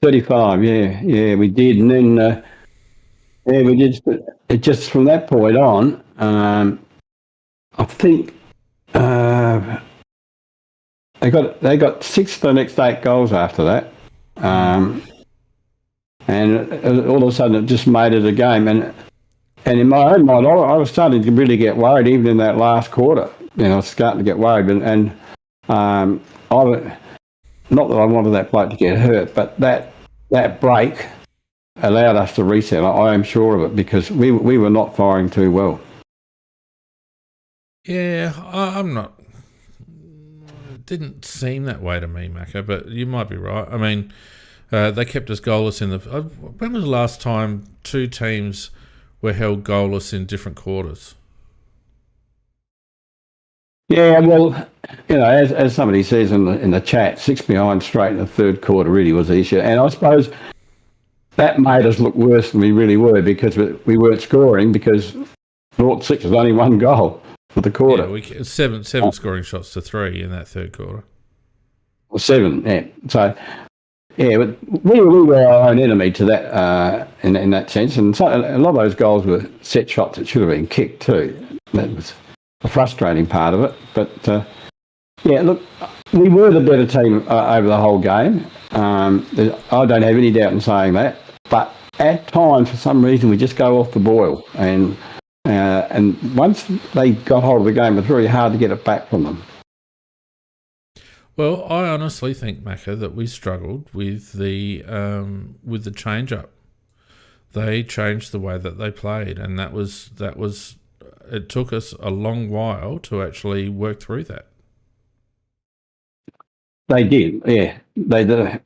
35, yeah, we did. And then, we did, it just from that point on, I think they got 6 of the next 8 goals after that, and all of a sudden it just made it a game. And in my own mind, I was starting to really get worried, even in that last quarter. I was starting to get worried, and not that I wanted that bloke to get hurt, but that break allowed us to reset. I am sure of it, because we were not firing too well. Yeah, I'm not. It didn't seem that way to me, Macca, but you might be right. I mean, they kept us goalless in the. When was the last time 2 teams were held goalless in different quarters? Yeah, well, as somebody says in the chat, 6 behind straight in the third quarter really was the issue, and I suppose that made us look worse than we really were, because we weren't scoring, because North 6 was only 1 goal for the quarter. Yeah, seven scoring shots to 3 in that third quarter. Well, 7, yeah. So, yeah, but we were our own enemy to that in that sense, and so a lot of those goals were set shots that should have been kicked too. That was the frustrating part of it. But yeah, look, we were the better team over the whole game. I don't have any doubt in saying that. But at times, for some reason, we just go off the boil, and once they got hold of the game, it was very hard to get it back from them. Well, I honestly think, Macca, that we struggled with the change-up. They changed the way that they played, and that was. It took us a long while to actually work through that. They did, yeah. They did,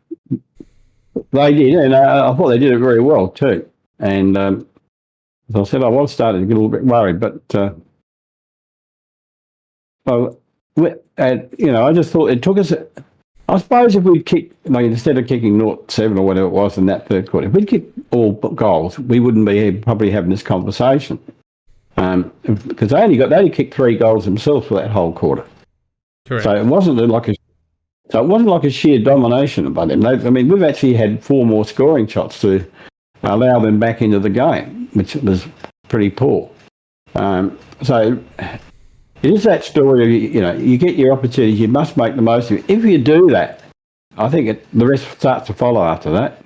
and I thought they did it very well too. And as I said, I was starting to get a little bit worried, but I just thought it took us. I suppose if we'd kicked, instead of kicking 0-7 or whatever it was in that third quarter, if we'd kicked all goals, we wouldn't be probably having this conversation. Because they only kicked 3 goals themselves for that whole quarter. Correct. So it wasn't like a sheer domination by them. We've actually had 4 more scoring shots to allow them back into the game, which was pretty poor. So it is that story of, you get your opportunities, you must make the most of it. If you do that, I think the rest starts to follow after that.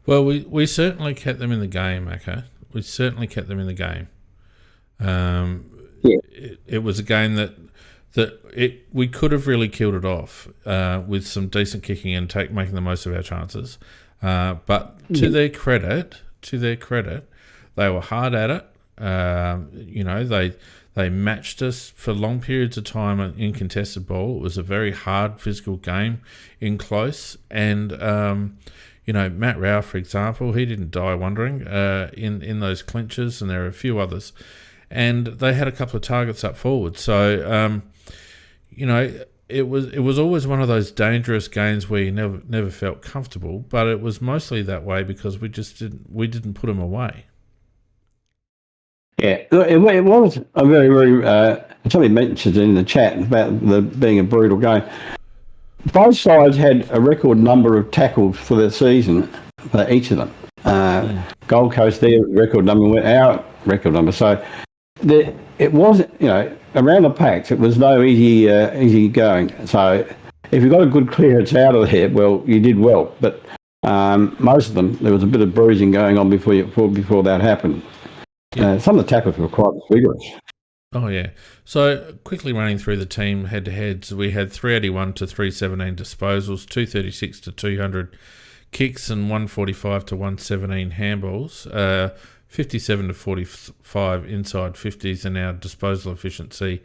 Well, we certainly kept them in the game, okay? We certainly kept them in the game. It was a game that we could have really killed it off with some decent kicking and making the most of our chances. But to their credit, they were hard at it. They matched us for long periods of time in contested ball. It was a very hard physical game in close. And, Matt Rao, for example, he didn't die wondering in those clinches, and there are a few others. And they had a couple of targets up forward. So, it was always one of those dangerous games where you never felt comfortable, but it was mostly that way because we didn't put them away. Yeah, it was a very, very. Somebody mentioned in the chat about being a brutal game. Both sides had a record number of tackles for the season for each of them. Gold Coast, their record number, our record number. So it wasn't, around the packs, it was no easy going. So if you got a good clearance out of there, well, you did well. But most of them, there was a bit of bruising going on before that happened. Yeah. Some of the tackles were quite vigorous. Oh, yeah. So, quickly running through the team head-to-heads, we had 381 to 317 disposals, 236 to 200 kicks, and 145 to 117 handballs, 57 to 45 inside 50s, and our disposal efficiency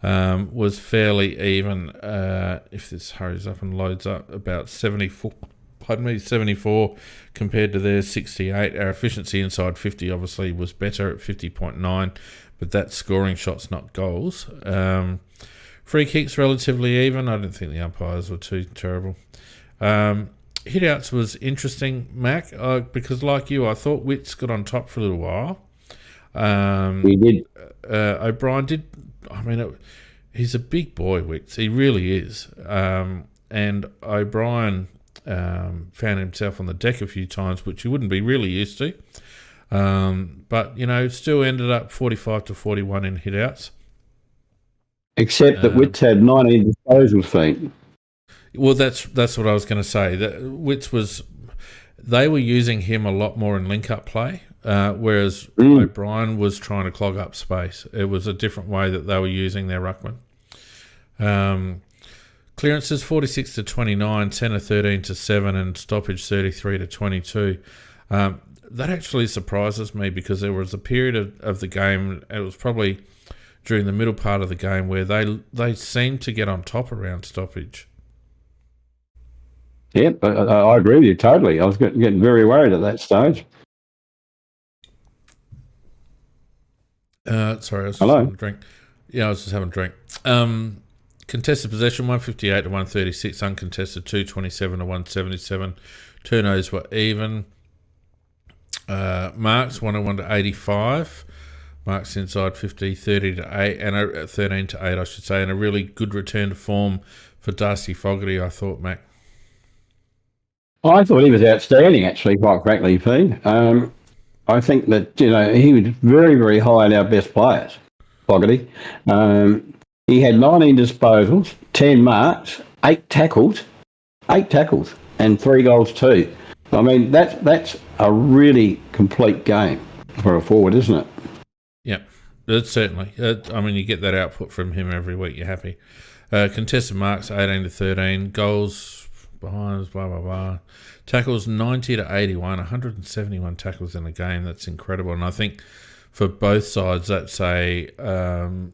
was fairly even. If this hurries up and loads up, about 74 compared to their 68. Our efficiency inside 50 obviously was better at 50.9, but that's scoring shots, not goals. Free kicks relatively even. I don't think the umpires were too terrible. Hit-outs was interesting, Mac, because like you, I thought Witts got on top for a little while. He did. O'Brien did. I mean, he's a big boy, Witts. He really is. And O'Brien found himself on the deck a few times, which he wouldn't be really used to. But, still ended up 45 to 41 in hit-outs. Except that Witts had 19 disposals feet. Well, that's what I was going to say. That Witts they were using him a lot more in link-up play, whereas O'Brien was trying to clog up space. It was a different way that they were using their ruckman. Clearances 46 to 29, centre 13 to 7, and stoppage 33 to 22. That actually surprises me because there was a period of the game, it was probably during the middle part of the game, where they seemed to get on top around stoppage. Yeah, I agree with you totally. I was getting very worried at that stage. Sorry, I was just having a drink. Yeah, I was just having a drink. Contested possession, 158 to 136. Uncontested, 227 to 177. Turnovers were even. Marks, 101 to 85. Marks inside 50, 30 to 8, and 13 to 8, I should say, and a really good return to form for Darcy Fogarty, I thought, Mac. I thought he was outstanding, actually, quite frankly, Fee. I think that, he was very, very high in our best players, Fogarty. He had 19 disposals, 10 marks, 8 tackles, and 3 goals too. I mean, that's a really complete game for a forward, isn't it? Yeah, it's certainly. You get that output from him every week, you're happy. Contested marks, 18 to 13. Goals behind, blah, blah, blah. Tackles, 90 to 81. 171 tackles in a game. That's incredible. And I think for both sides, that's an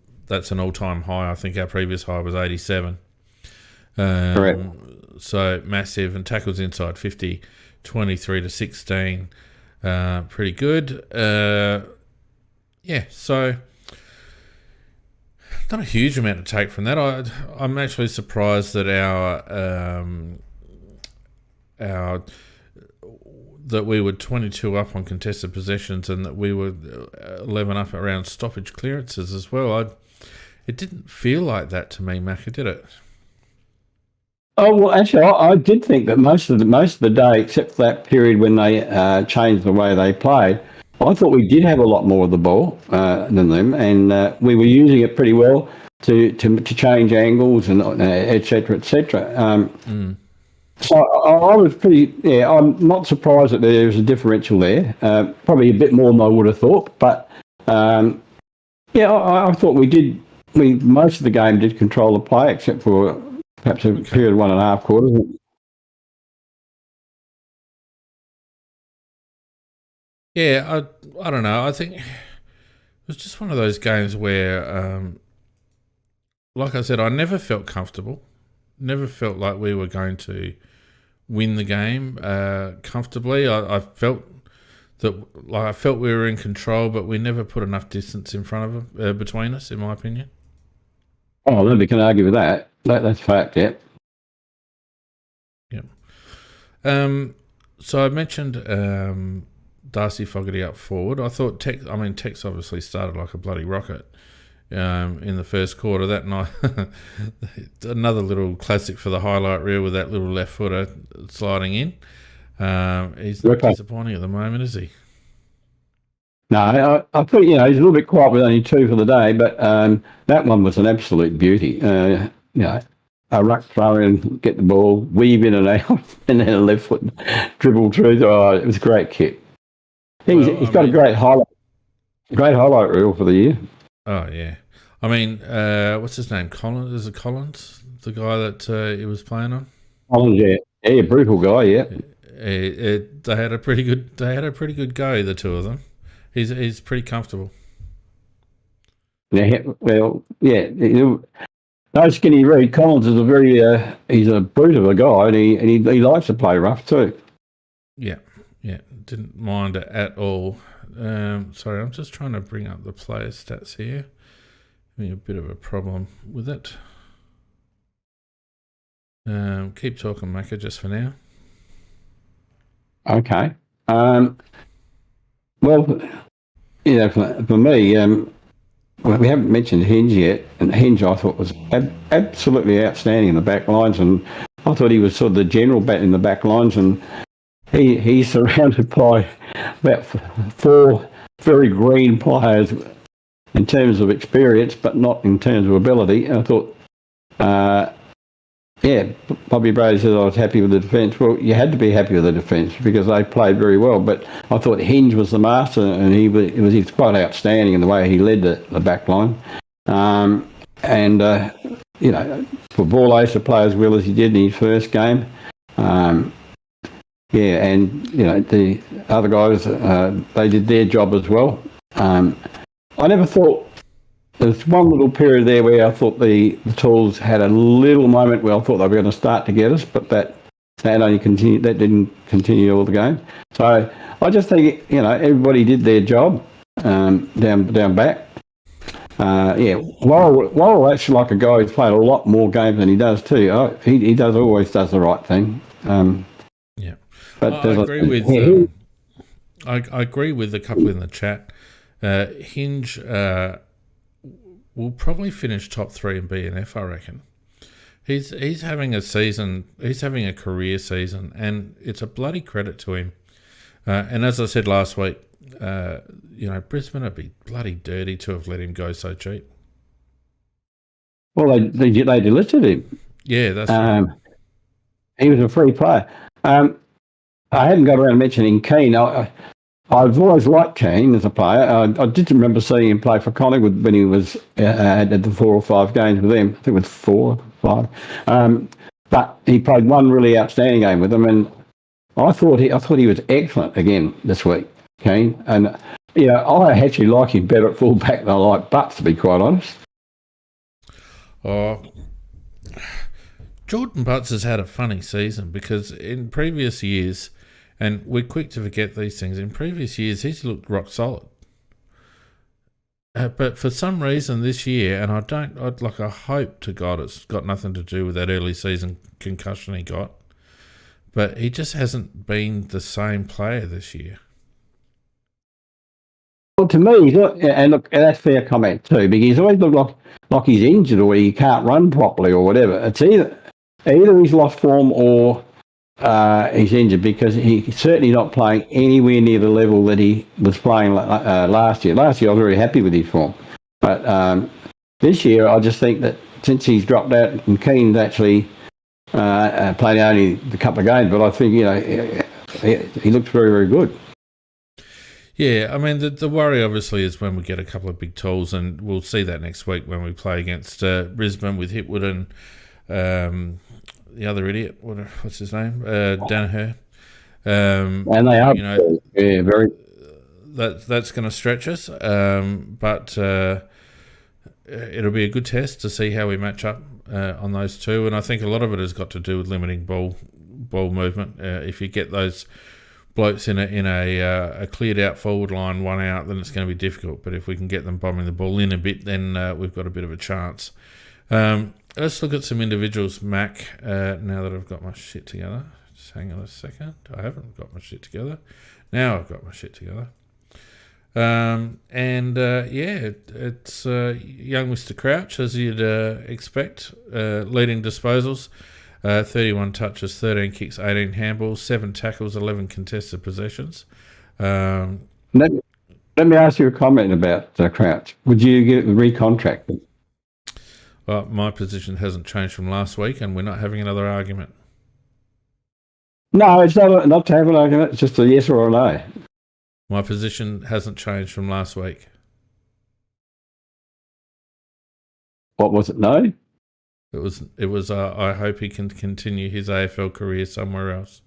all-time high. I think our previous high was 87. Correct. So massive. And tackles inside 50, 23 to 16. Pretty good. So not a huge amount to take from that. I'm actually surprised that that we were 22 up on contested possessions and that we were 11 up around stoppage clearances as well. It didn't feel like that to me, Macca, did it? Oh, well, actually, I did think that most of the day, except for that period when they changed the way they played, I thought we did have a lot more of the ball than them, and we were using it pretty well to change angles and et cetera, et cetera. So I was I'm not surprised that there was a differential there, probably a bit more than I would have thought, but I thought we most of the game did control the play, except for perhaps a period of 1.5 quarters. Yeah, I don't know. I think it was just one of those games where, like I said, I never felt comfortable. Never felt like we were going to win the game comfortably. I felt we were in control, but we never put enough distance in front of between us, in my opinion. Oh, nobody can argue with that. That's fact, yeah. Yeah. So I mentioned Darcy Fogarty up forward. I thought Tex obviously started like a bloody rocket in the first quarter. That night, another little classic for the highlight reel with that little left footer sliding in. He's not disappointing at the moment, is he? No, I thought, he's a little bit quiet with only 2 for the day, but that one was an absolute beauty. a ruck throw in, get the ball, weave in and out, and then a left foot dribble through. Oh, it was a great kit. He's got a great highlight reel for the year. Oh yeah, I mean, what's his name? Collins? Is it Collins? The guy that he was playing on? Collins, yeah, brutal guy, yeah. They had a pretty good go, the two of them. He's pretty comfortable. Yeah, well, yeah. No skinny Reed. Collins is he's a brute of a guy, and he likes to play rough too. Yeah, didn't mind it at all. Sorry, I'm just trying to bring up the player stats here. Having a bit of a problem with it. Keep talking, Macca, just for now. Okay. Well, for me, we haven't mentioned Hinge yet, and Hinge I thought was absolutely outstanding in the back lines, and I thought he was sort of the general bat in the back lines, and he's surrounded by about 4 very green players in terms of experience, but not in terms of ability. And I thought, Bobby Brady said I was happy with the defence. Well, you had to be happy with the defence because they played very well. But I thought Hinge was the master, and he was quite outstanding in the way he led the back line. For ball ace to play as well as he did in his first game. The other guys, they did their job as well. I never thought. There's one little period there where I thought the Tools had a little moment where I thought they were going to start to get us, but that only continued. That didn't continue all the game. So I just think everybody did their job down back. Worrell actually like a guy who's played a lot more games than he does too. He always does the right thing. But I agree with. I agree with a couple in the chat. Hinge. Will probably finish top 3 in BNF, I reckon. He's having a season. He's having a career season, and it's a bloody credit to him. And as I said last week, Brisbane would be bloody dirty to have let him go so cheap. Well, they delisted him. Yeah, that's right. He was a free player. I hadn't got around mentioning Keane. I've always liked Keane as a player. I did remember seeing him play for Collingwood when he was had the 4 or 5 games with them. I think it was 4 or 5. But he played one really outstanding game with them, and I thought he was excellent again this week, Keane. And I actually like him better at fullback than I like Butts, to be quite honest. Oh, Jordan Butts has had a funny season because in previous years. And we're quick to forget these things. In previous years, he's looked rock solid. But for some reason this year, and I hope to God it's got nothing to do with that early season concussion he got, but he just hasn't been the same player this year. Well, to me, and that's a fair comment too, because he's always looked like he's injured or he can't run properly or whatever. It's either he's lost form or he's injured, because he's certainly not playing anywhere near the level that he was playing last year. Last year I was very happy with his form. But this year I just think that since he's dropped out and Keane's actually played only a couple of games, but I think he looks very, very good. Yeah, I mean, the worry obviously is when we get a couple of big tools, and we'll see that next week when we play against Brisbane with Hipwood and the other idiot, what's his name? Danaher. And they are, very. That's going to stretch us, but it'll be a good test to see how we match up on those two. And I think a lot of it has got to do with limiting ball movement. If you get those blokes in a cleared out forward line, one out, then it's going to be difficult. But if we can get them bombing the ball in a bit, then we've got a bit of a chance. Let's look at some individuals, Mac, now that I've got my shit together. Just hang on a second. I haven't got my shit together. Now I've got my shit together. It's young Mr. Crouch, as you'd expect, leading disposals, 31 touches, 13 kicks, 18 handballs, 7 tackles, 11 contested possessions. Let me ask you a comment about Crouch. Would you get recontracted? Well, my position hasn't changed from last week, and we're not having another argument. No, it's not to have an argument. It's just a yes or a no. My position hasn't changed from last week. What was it? No. It was. I hope he can continue his AFL career somewhere else.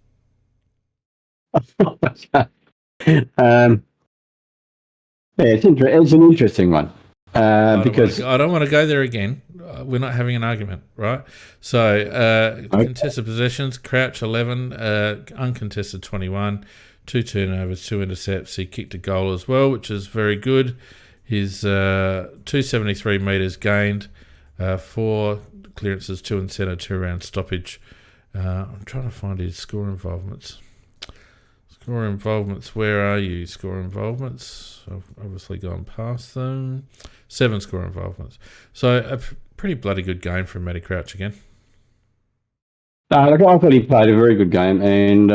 Yeah, it's an interesting one because I don't want to go there again. We're not having an argument, right? So contested possessions: Crouch 11, uncontested 21, 2 turnovers, 2 intercepts. He kicked a goal as well, which is very good. His 273 metres gained, 4 clearances, 2 in centre, 2 round stoppage. I'm trying to find his score involvements. Score involvements, where are you? Score involvements. I've obviously gone past them. 7 score involvements. So a pretty bloody good game from Matty Crouch again. Look, I thought he played a very good game, and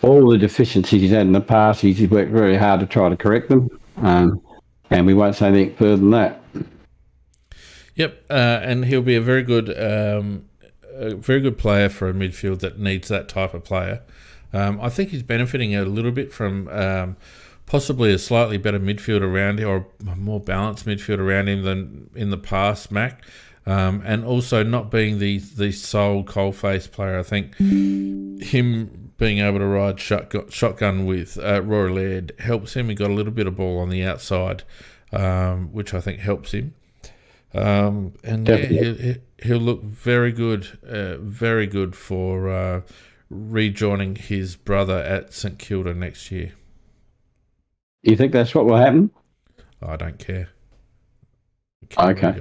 all the deficiencies he's had in the past, he's worked very hard to try to correct them, and we won't say anything further than that. Yep, and he'll be a very good player for a midfield that needs that type of player. I think he's benefiting a little bit from possibly a slightly better midfield around him, or a more balanced midfield around him than in the past, Mac. And also not being the sole coalface player. I think him being able to ride shotgun with Rory Laird helps him. He got a little bit of ball on the outside, which I think helps him. And yeah, he'll look very good for rejoining his brother at St Kilda next year. You think that's what will happen? I don't care. Okay.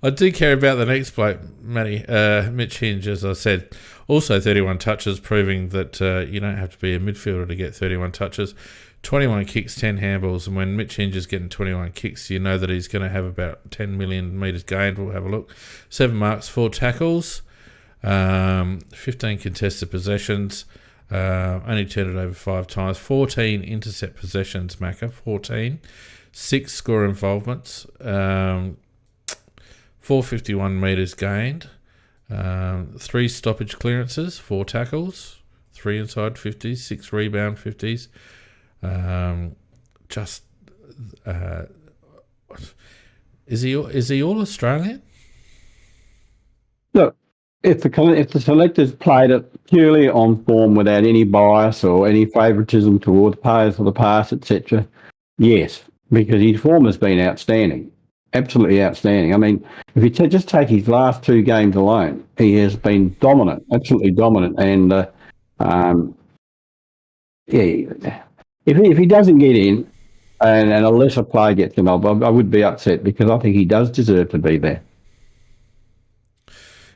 I do care about the next bloke, Matty, Mitch Hinge, as I said. Also 31 touches, proving that you don't have to be a midfielder to get 31 touches. 21 kicks, 10 handballs, and when Mitch Hinge is getting 21 kicks, you know that he's going to have about 10 million metres gained. We'll have a look. 7 marks, 4 tackles, 15 contested possessions, only turned it over 5 times, 14 intercept possessions, Macca, 14, 6 score involvements, 451 metres gained, 3 stoppage clearances, 4 tackles, 3 inside 50s, 6 rebound 50s. Is he all Australian? Look, if the selectors played it purely on form without any bias or any favouritism toward the players for the past, etc., yes, because his form has been outstanding, absolutely outstanding. I mean, if you just take his last 2 games alone, he has been dominant, absolutely dominant, and yeah. If he doesn't get in and a lesser player gets in, I would be upset because I think he does deserve to be there.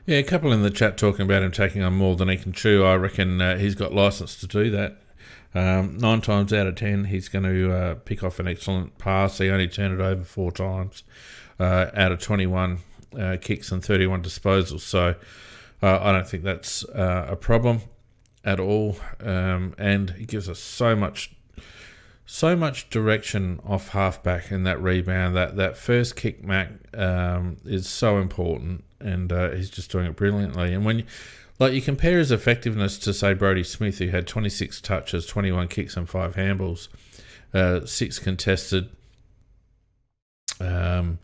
Yeah, a couple in the chat talking about him taking on more than he can chew. I reckon he's got licence to do that. 9 times out of 10, he's going to pick off an excellent pass. He only turned it over 4 times out of 21 kicks and 31 disposals. So I don't think that's a problem at all. And he gives us so much direction off halfback in that rebound. That first kick, Mac, is so important, and he's just doing it brilliantly. And when you compare his effectiveness to, say, Brodie Smith, who had 26 touches, 21 kicks and 5 handballs, 6 contested, and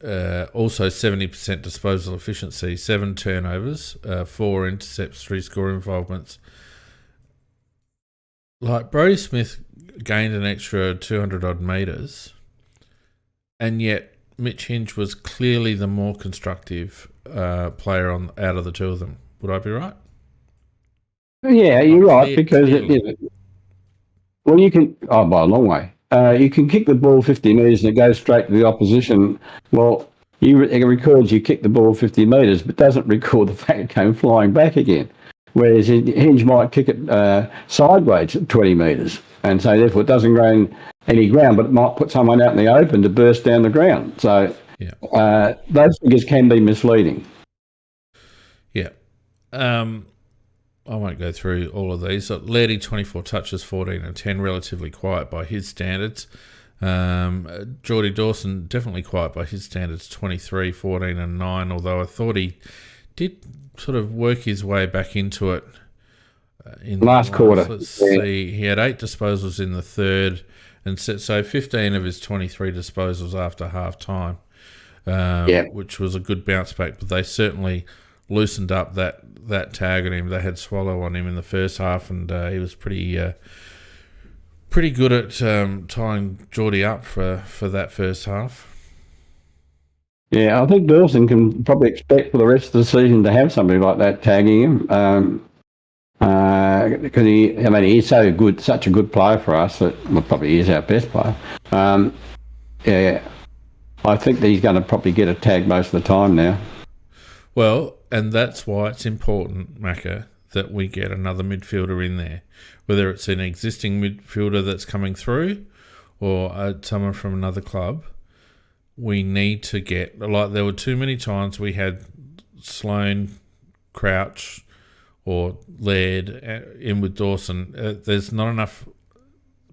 also 70% disposal efficiency, 7 turnovers, 4 intercepts, 3 score involvements. Like, Brodie Smith gained an extra 200 odd metres, and yet Mitch Hinge was clearly the more constructive player out of the 2 of them. Would I be right? Yeah, you're right, because you can by a long way. You can kick the ball 50 metres and it goes straight to the opposition. Well, it records you kicked the ball 50 metres, but doesn't record the fact it came flying back again. Whereas Hinge might kick it sideways at 20 metres, and so therefore it doesn't gain any ground, but it might put someone out in the open to burst down the ground. So those figures can be misleading. Yeah. I won't go through all of these. So Lairdy, 24 touches, 14 and 10, relatively quiet by his standards. Geordie Dawson, definitely quiet by his standards, 23, 14 and 9, although I thought he did sort of work his way back into it in Last quarter. Let's see, he had 8 disposals in the third, and so 15 of his 23 disposals after half time, which was a good bounce back, but they certainly loosened up that tag on him. They had Swallow on him in the first half, and he was pretty good at tying Geordie up for that first half. Yeah, I think Dawson can probably expect for the rest of the season to have somebody like that tagging him. Because he's such a good player for us that probably is our best player. I think that he's going to probably get a tag most of the time now. Well, and that's why it's important, Macca, that we get another midfielder in there, whether it's an existing midfielder that's coming through or someone from another club. We need to get, like, there were too many times we had Sloane, Crouch, or Laird in with Dawson. There's not enough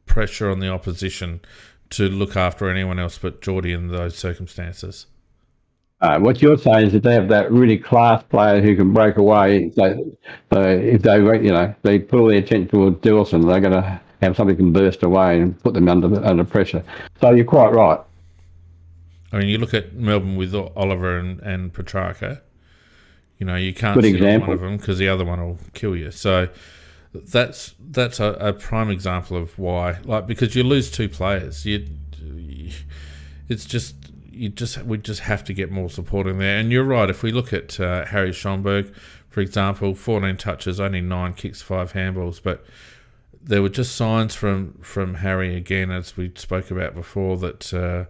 pressure on the opposition to look after anyone else but Geordie in those circumstances. What you're saying is that they have that really class player who can break away. So if they put all their attention towards Dawson, they're going to have somebody who can burst away and put them under pressure. So you're quite right. I mean, you look at Melbourne with Oliver and Petrarca. You can't Good sit example. on one of them because the other one will kill you. So that's a prime example of why, because you lose 2 players. We just have to get more support in there. And you're right. If we look at Harry Schomburg, for example, 14 touches, only 9 kicks, 5 handballs, but there were just signs from Harry again, as we spoke about before, that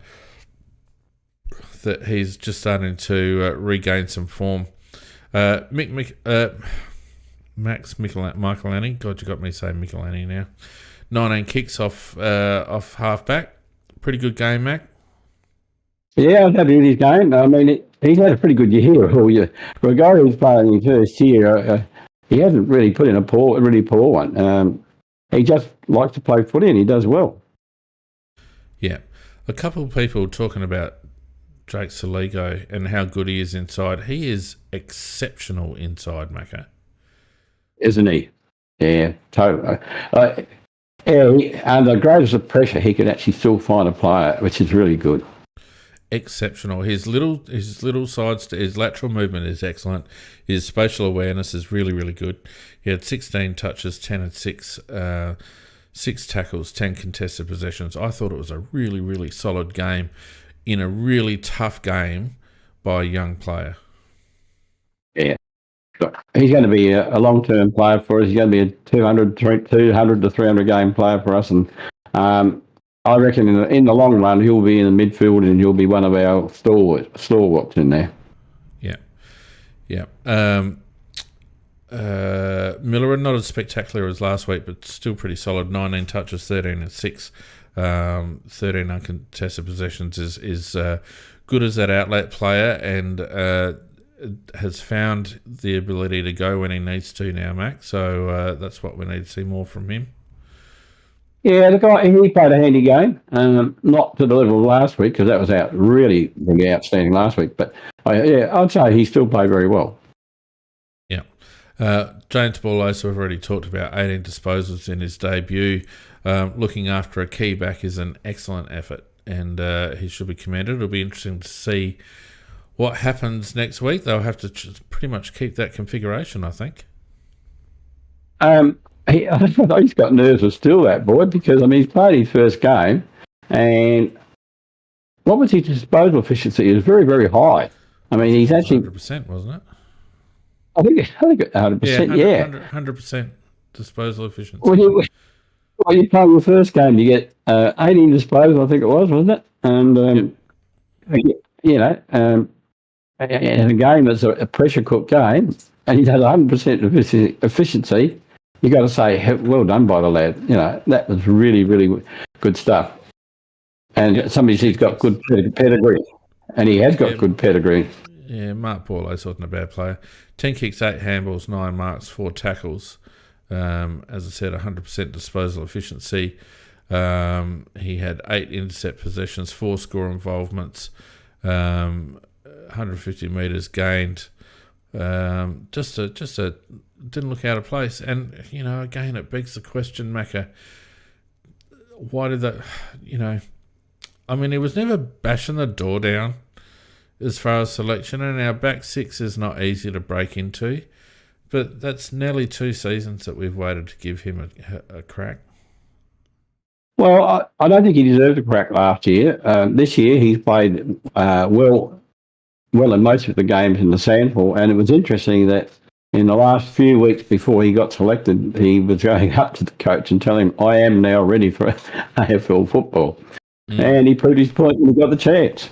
he's just starting to regain some form. Max Michelani. God, you got me saying Michelani now. 19 kicks off half back. Pretty good game, Mac. Yeah, I was happy with his game. I mean, he's had a pretty good year all year. For a guy who's playing his first year, he hasn't really put in a really poor one. He just likes to play footy and he does well. Yeah. A couple of people talking about Jake Saligo and how good he is inside. He is exceptional inside, Macca. Isn't he? Yeah, totally. Under the greatest of pressure, he can actually still find a player, which is really good. Exceptional. His little sides, his lateral movement is excellent. His spatial awareness is really, really good. He had 16 touches, 10 and 6, 6 tackles, 10 contested possessions. I thought it was a really, really solid game in a really tough game by a young player. Yeah. He's going to be a long-term player for us. He's going to be a 200 to 300 game player for us. And I reckon in the long run, he'll be in the midfield and he'll be one of our stalwarts in there. Yeah. Yeah. Miller, not as spectacular as last week, but still pretty solid. 19 touches, 13 and 6. 13 uncontested possessions is good as that outlet player, and has found the ability to go when he needs to now, Mac. So that's what we need to see more from him. Yeah, he played a handy game. Not to the level of last week, because that was really outstanding last week. But I'd say he still played very well. Yeah. James Borlase, we've already talked about 18 disposals in his debut. Looking after a key back is an excellent effort, and he should be commended. It'll be interesting to see what happens next week. They'll have to pretty much keep that configuration, I think. He's got nerves still, that boy, because he's played his first game, and what was his disposal efficiency? It was very, very high. He's actually 100%, wasn't it? I think 100%. Yeah, 100% disposal efficiency. Well, you play your first game, you get 18 disposal, I think it was, wasn't it? And in a game that's a pressure cooked game, and he has 100% efficiency. You got to say, well done by the lad. That was really, really good stuff. And somebody says he's got good pedigree, and he has got good pedigree. Yeah, Mark Borlase wasn't a bad player. 10 kicks, 8 handballs, 9 marks, 4 tackles. As I said, 100% disposal efficiency. He had 8 intercept possessions, 4 score involvements, 150 metres gained. Just a didn't look out of place. And again, it begs the question, Macca. Why did that? I mean, he was never bashing the door down as far as selection, and our back six is not easy to break into. But that's nearly 2 seasons that we've waited to give him a crack. Well, I don't think he deserved a crack last year. This year he's played well in most of the games in the sample, and it was interesting that in the last few weeks before he got selected, he was going up to the coach and telling him, I am now ready for AFL football. And he proved his point when he got the chance.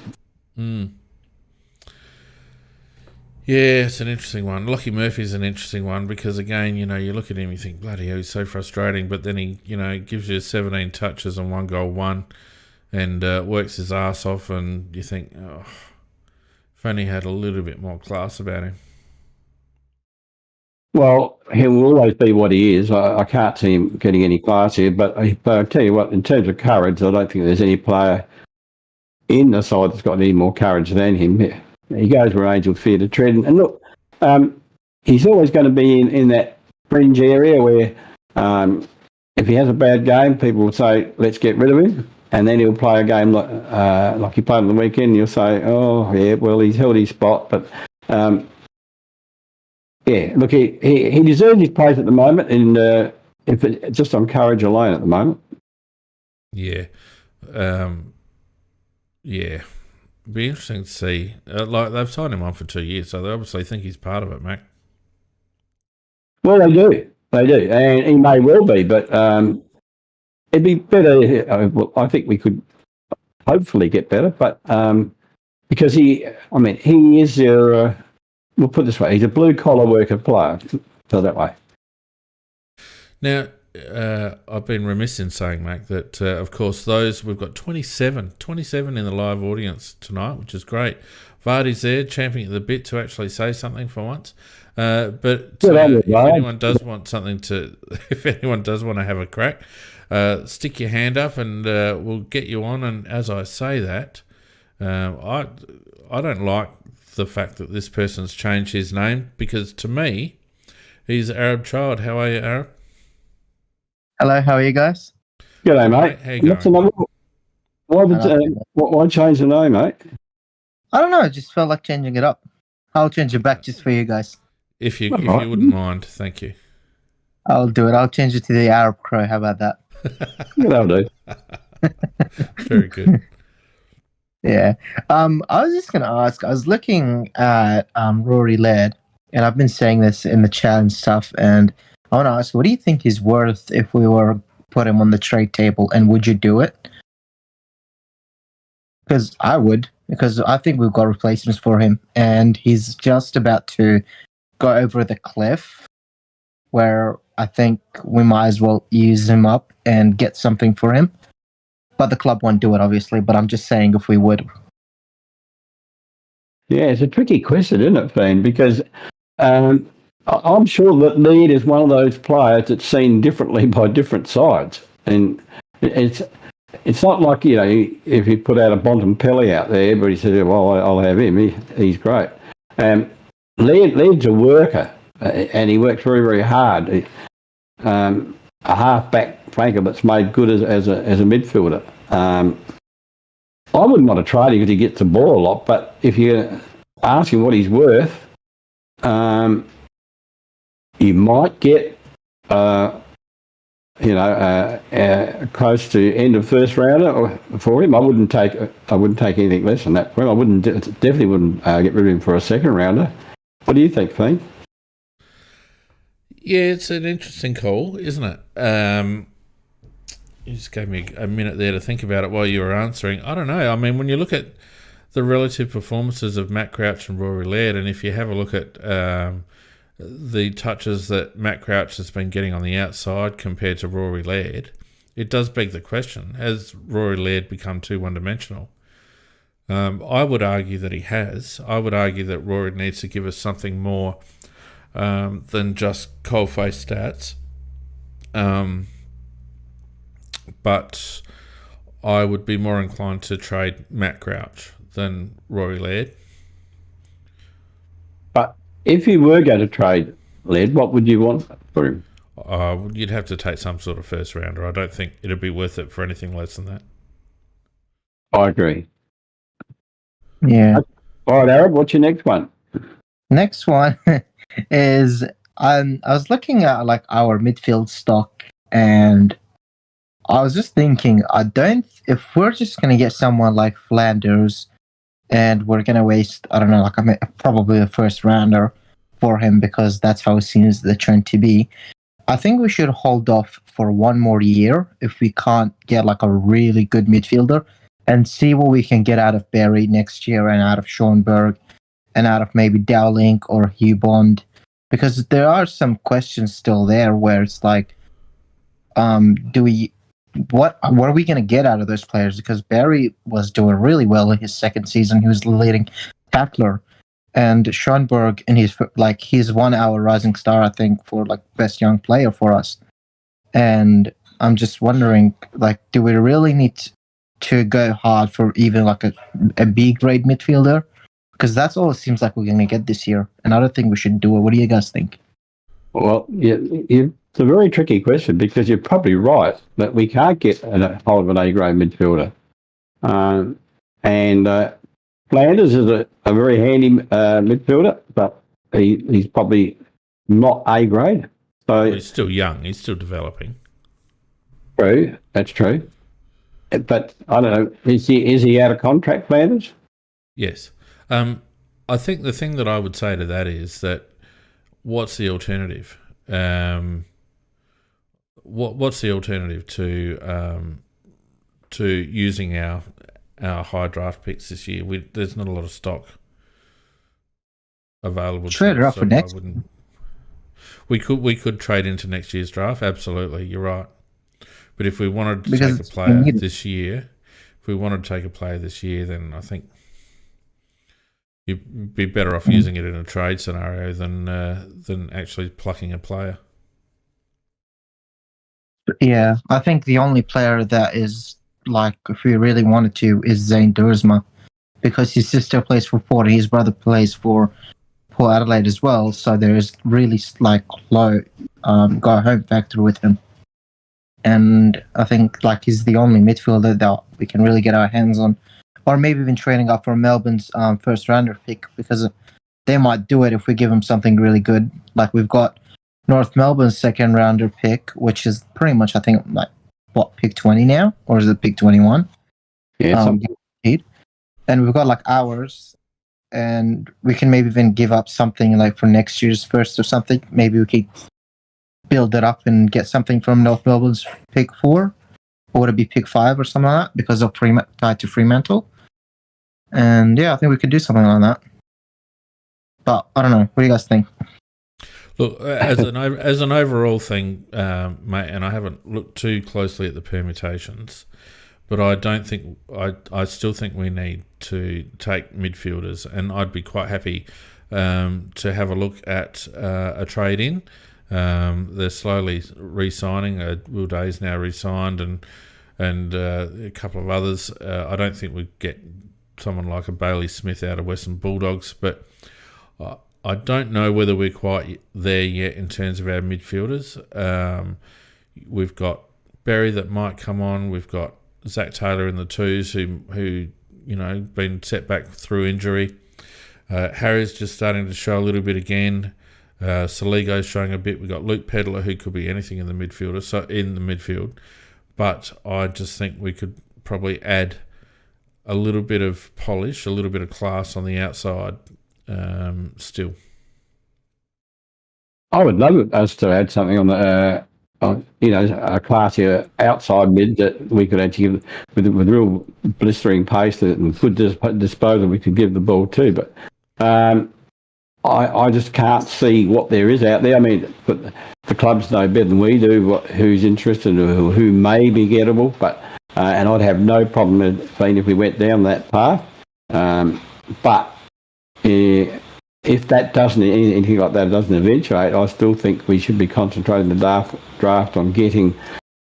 Yeah, it's an interesting one. Lockie Murphy's an interesting one because, again, you look at him, you think, bloody hell, he's so frustrating, but then he, gives you 17 touches and 1 goal, 1, and works his ass off, and you think, oh, if only he had a little bit more class about him. Well, he will always be what he is. I can't see him getting any class here, but I tell you what, in terms of courage, I don't think there's any player in the side that's got any more courage than him. He goes where angels fear to tread. And look, he's always going to be in that fringe area where if he has a bad game, people will say, let's get rid of him. And then he'll play a game like he played on the weekend, and you'll say, oh, yeah, well, he's held his spot. But, yeah, look, he deserves his place at the moment, and if it's just on courage alone at the moment. Yeah. Yeah. Be interesting to see. They've signed him on for 2 years, so they obviously think he's part of it, Mac. Well, they do, and he may well be, but it'd be better. Well, I think we could hopefully get better, but because he is your. We'll put it this way: he's a blue collar worker player. So that way. Now, I've been remiss in saying, Mac, that of course we've got 27 in the live audience tonight, which is great. Vardy's there, champing at the bit to actually say something for once. But if anyone does want to have a crack, stick your hand up and we'll get you on. And as I say that, I don't like the fact that this person's changed his name, because to me, he's an Arab child. How are you, Arab? Hello, how are you guys? G'day, mate. How you going? Why change the name, mate? I don't know, I just felt like changing it up. I'll change it back just for you guys. If you wouldn't mind, thank you. I'll do it. I'll change it to the Arab Crow. How about that? Yeah, that'll do. Very good. Yeah. I was just going to ask, I was looking at Rory Laird, and I've been saying this in the chat and stuff, and I want to ask, what do you think he's worth if we were to put him on the trade table, and would you do it? Because I would, because I think we've got replacements for him, and he's just about to go over the cliff where I think we might as well use him up and get something for him. But the club won't do it, obviously, but I'm just saying if we would. Yeah, it's a tricky question, isn't it, Fiend? Because I'm sure that Lead is one of those players that's seen differently by different sides. And it's not like, if you put out a Bontempelli out there, everybody says, well, I'll have him. He's great. Lead's a worker, and he works very, very hard. A half-back flanker that's made good as a midfielder. I wouldn't want to trade him because he gets the ball a lot, but if you ask him what he's worth, you might get, close to end of first rounder for him. I wouldn't take anything less than that for him. Definitely wouldn't get rid of him for a second rounder. What do you think, Fiend? Yeah, it's an interesting call, isn't it? You just gave me a minute there to think about it while you were answering. I don't know. I mean, when you look at the relative performances of Matt Crouch and Rory Laird, and if you have a look at the touches that Matt Crouch has been getting on the outside compared to Rory Laird, it does beg the question, has Rory Laird become too one-dimensional? I would argue that he has. I would argue that Rory needs to give us something more than just coalface stats. but I would be more inclined to trade Matt Crouch than Rory Laird. But if you were going to trade Laird, what would you want for him? You'd have to take some sort of first rounder. I don't think it'd be worth it for anything less than that. I agree. Yeah. All right, Arab, what's your next one? Next one is I was looking at like our midfield stock, and I was just thinking, if we're just gonna get someone like Flanders, and we're gonna waste, I don't know, like probably a first rounder for him because that's how it seems the trend to be. I think we should hold off for one more year if we can't get like a really good midfielder, and see what we can get out of Barry next year and out of Schoenberg and out of maybe Dowling or Hugh Bond, because there are some questions still there where it's like, what are we going to get out of those players? Because Barry was doing really well in his second season. He was the leading tackler, and Schoenberg he's won our rising star, I think, for like best young player for us. And I'm just wondering, like, do we really need to go hard for even like a B grade midfielder? Because that's all it seems like we're going to get this year, and I don't think we should do it. What do you guys think? Well, it's a very tricky question because you're probably right that we can't get a hold of an A-grade midfielder. Flanders is a very handy midfielder, but he's probably not A-grade. So He's still young. He's still developing. True, that's true. But I don't know, is he out of contract, Flanders? Yes. I think the thing that I would say to that is that what's the alternative? What's the alternative to using our high draft picks this year? There's not a lot of stock available. Trade it up for next. We could trade into next year's draft. Absolutely, you're right. But if we wanted to take a player this year, then I think you'd be better off using it in a trade scenario than actually plucking a player. Yeah, I think the only player that is like, if we really wanted to, is Zane Duursma, because his sister plays for Port, his brother plays for Port Adelaide as well. So there is really like low go home factor with him, and I think like he's the only midfielder that we can really get our hands on. Or maybe even trading up for Melbourne's first rounder pick, because they might do it if we give them something really good. Like we've got North Melbourne's second rounder pick, which is pretty much, I think, like pick 20 now, or is it pick 21? Yeah, and we've got like ours, and we can maybe even give up something like for next year's first or something. Maybe we could build it up and get something from North Melbourne's pick 4, or would it be pick 5 or something like that, because of tied to Fremantle. And yeah, I think we could do something like that. But I don't know. What do you guys think? Look, as an overall thing, mate, and I haven't looked too closely at the permutations, but I still think we need to take midfielders, and I'd be quite happy to have a look at a trade in. They're slowly re-signing. Will Day's now re-signed, and a couple of others. I don't think we'd get someone like a Bailey Smith out of Western Bulldogs, but I don't know whether we're quite there yet in terms of our midfielders. We've got Berry that might come on. We've got Zach Taylor in the twos who been set back through injury. Harry's just starting to show a little bit again. Saligo's showing a bit. We've got Luke Pedler, who could be anything in the midfield. But I just think we could probably add a little bit of polish, a little bit of class on the outside still. I would love us to add something on the, a classier outside mid that we could actually give with real blistering pace and good disposal we could give the ball to. But I just can't see what there is out there. I mean, but the clubs know better than we do who's interested or who may be gettable. But and I'd have no problem if we went down that path. But if that doesn't, anything like that doesn't eventuate, I still think we should be concentrating the draft on getting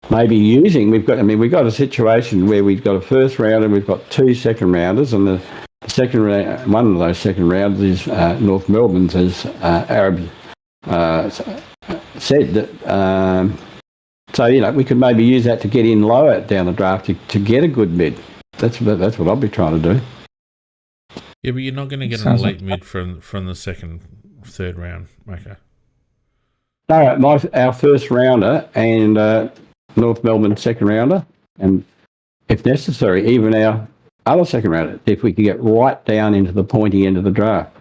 maybe using. We've got a situation where we've got a first rounder, we've got 2 second rounders, and the second round, one of those second rounders is North Melbourne's, as Arab said that. So we could maybe use that to get in lower down the draft to get a good mid. That's what I'll be trying to do. Yeah, but you're not going to get an elite mid from the second, third round. Okay. No, our first rounder and North Melbourne second rounder, and if necessary, even our other second rounder, if we could get right down into the pointy end of the draft.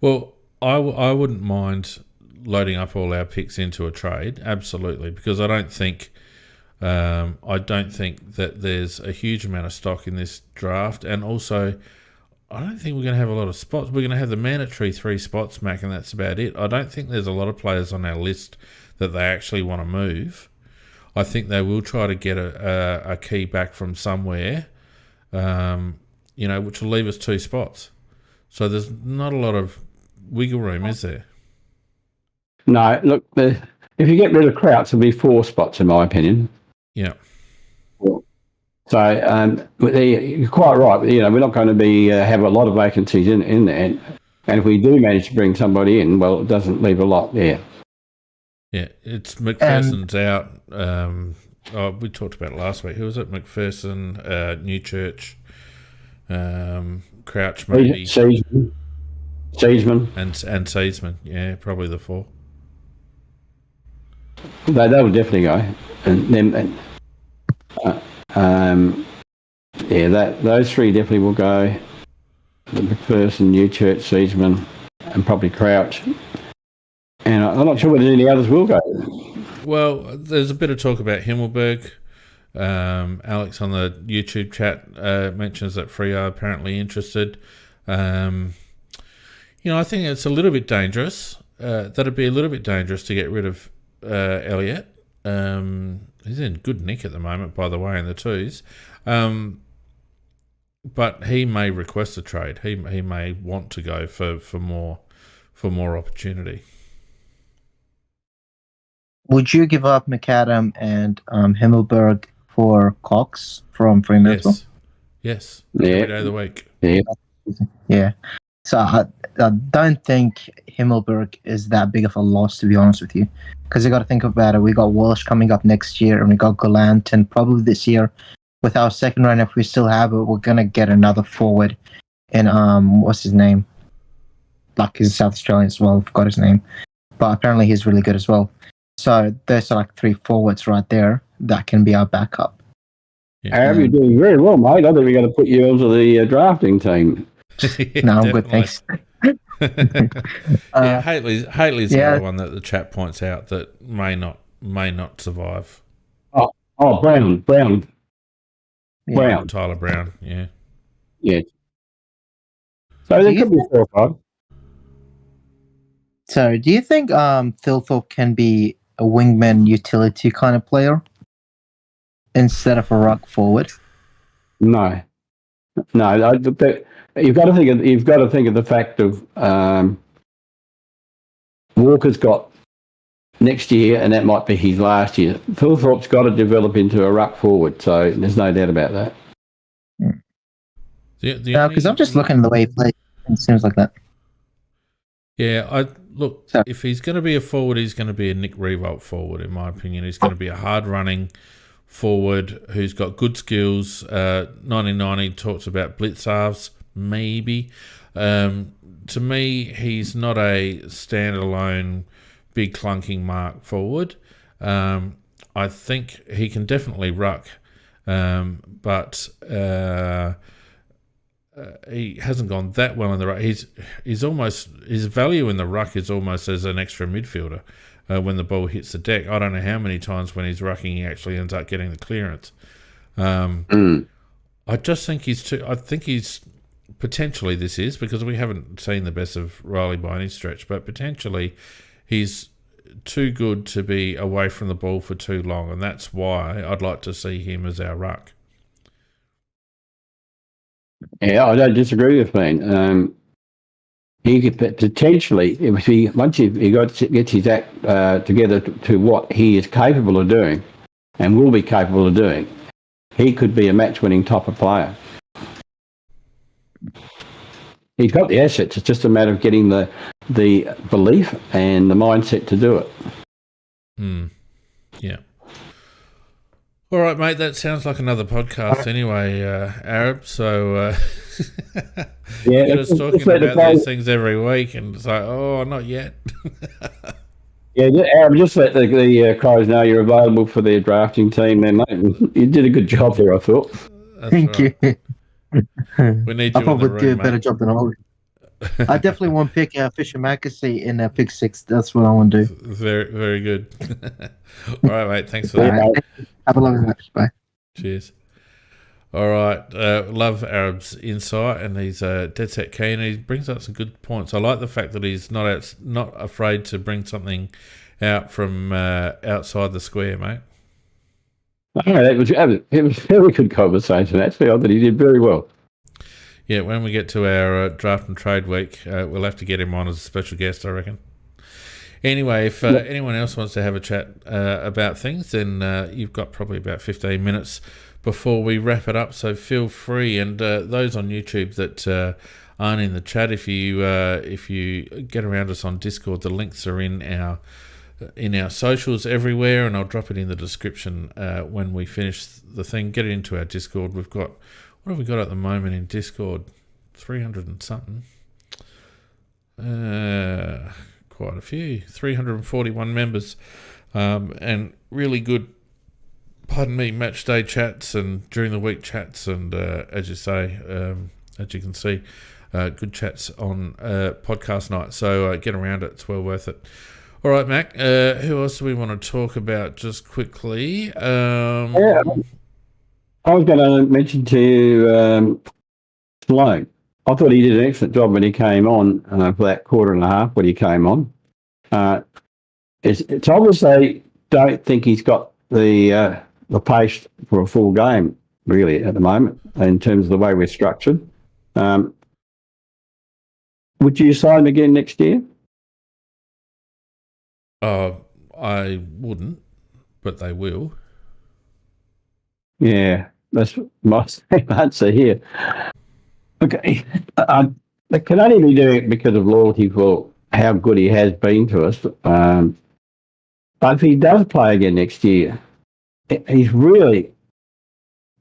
Well, I wouldn't mind loading up all our picks into a trade, absolutely, because I don't think that there's a huge amount of stock in this draft, and also I don't think we're going to have a lot of spots. We're going to have the mandatory 3 spots, Mac, and that's about it. I don't think there's a lot of players on our list that they actually want to move. I think they will try to get a key back from somewhere, which will leave us 2 spots. So there's not a lot of wiggle room, is there? No, look, if you get rid of Crouch, there'll be 4 spots, in my opinion. Yeah. So you're quite right. We're not going to have a lot of vacancies in there. And if we do manage to bring somebody in, well, it doesn't leave a lot there. Yeah, it's McPherson's out. We talked about it last week. Who was it? McPherson, Newchurch, Crouch, maybe. Seaman. And Seaman. Yeah, probably the 4. They will definitely go. And then, those 3 definitely will go. The McPherson, Newchurch, Seaman, and probably Crouch. And I'm not sure whether any others will go. Well, there's a bit of talk about Himmelberg. Alex on the YouTube chat mentions that Free are apparently interested. I think it's a little bit dangerous. That'd be a little bit dangerous to get rid of Elliott. He's in good nick at the moment, by the way, in the 2s. But he may request a trade. He may want to go for more opportunity. Would you give up McAdam and Himmelberg for Cox from Fremantle? Yes. Yeah. Every day of the week. Yeah. So I don't think Himmelberg is that big of a loss, to be honest with you, because you got to think about it. We got Walsh coming up next year, and we got Gallant, and probably this year, with our second round, if we still have it, we're gonna get another forward. And what's his name? Like, he's South Australian as well. I forgot his name, but apparently he's really good as well. So there's like 3 forwards right there that can be our backup. Yeah. You're doing very well, mate. I think we're going to put you onto the drafting team. No, I'm good, thanks. Haley's the other one that the chat points out that may not survive. Oh, Brown. Tyler Brown, yeah. So there could be 4 or 5. So do you think Thilthorpe can be a wingman utility kind of player instead of a ruck forward? No. You've got to think of the fact of Walker's got next year, and that might be his last year. Thilthorpe's got to develop into a ruck forward, so there's no doubt about that. Because I'm just looking at the way he plays, it seems like that. Yeah, if he's going to be a forward, he's going to be a Nick Revolt forward, in my opinion. He's going to be a hard-running forward who's got good skills. 1990 talks about blitzarves, maybe. To me, he's not a standalone, big clunking mark forward. I think he can definitely ruck, but he hasn't gone that well in the ruck. He's almost, his value in the ruck is almost as an extra midfielder when the ball hits the deck. I don't know how many times when he's rucking he actually ends up getting the clearance. I just think I think he's potentially, this is because we haven't seen the best of Riley by any stretch, but potentially he's too good to be away from the ball for too long, and that's why I'd like to see him as our ruck. Yeah, I don't disagree with Bean. He could potentially, once he gets his act together to what he is capable of doing, and will be capable of doing, he could be a match-winning type of player. He's got the assets. It's just a matter of getting the belief and the mindset to do it. Yeah. All right, mate. That sounds like another podcast anyway, Arab. So Yeah, get us talking about these things every week, and it's like, oh, not yet. Yeah, Arab, just let the Crows know you're available for their drafting team. Then, mate, you did a good job there, I thought. Thank you. We need you. I probably in the do room, a better job than I would. I definitely want to pick Fisher McAsee in pick 6. That's what I want to do. Very, very good. All right, mate. Thanks for that. Right. Have a lovely match. Bye. Cheers. All right. Love Arab's insight, and he's dead set keen. He brings up some good points. I like the fact that he's not afraid to bring something out from outside the square, mate. It was a very good conversation, actually. I thought he did very well. Yeah, when we get to our draft and trade week, we'll have to get him on as a special guest, I reckon. Anyway, if anyone else wants to have a chat about things, then you've got probably about 15 minutes before we wrap it up, so feel free. And those on YouTube that aren't in the chat, if you get around us on Discord, the links are in our socials everywhere, and I'll drop it in the description when we finish the thing. Get it into our Discord. What have we got at the moment in Discord? 300 and something. Quite a few. 341 members. And really good, pardon me, match day chats and during the week chats. And as you say, as you can see, good chats on podcast night. So get around it. It's well worth it. All right, Mac. Who else do we want to talk about just quickly? I was going to mention to you Sloan. I thought he did an excellent job when he came on for that quarter and a half when he came on. It's obvious they don't think he's got the pace for a full game, really, at the moment, in terms of the way we're structured. Would you sign him again next year? I wouldn't, but they will. Yeah, that's my same answer here. Okay, they can only be doing it because of loyalty for how good he has been to us. But if he does play again next year, he's really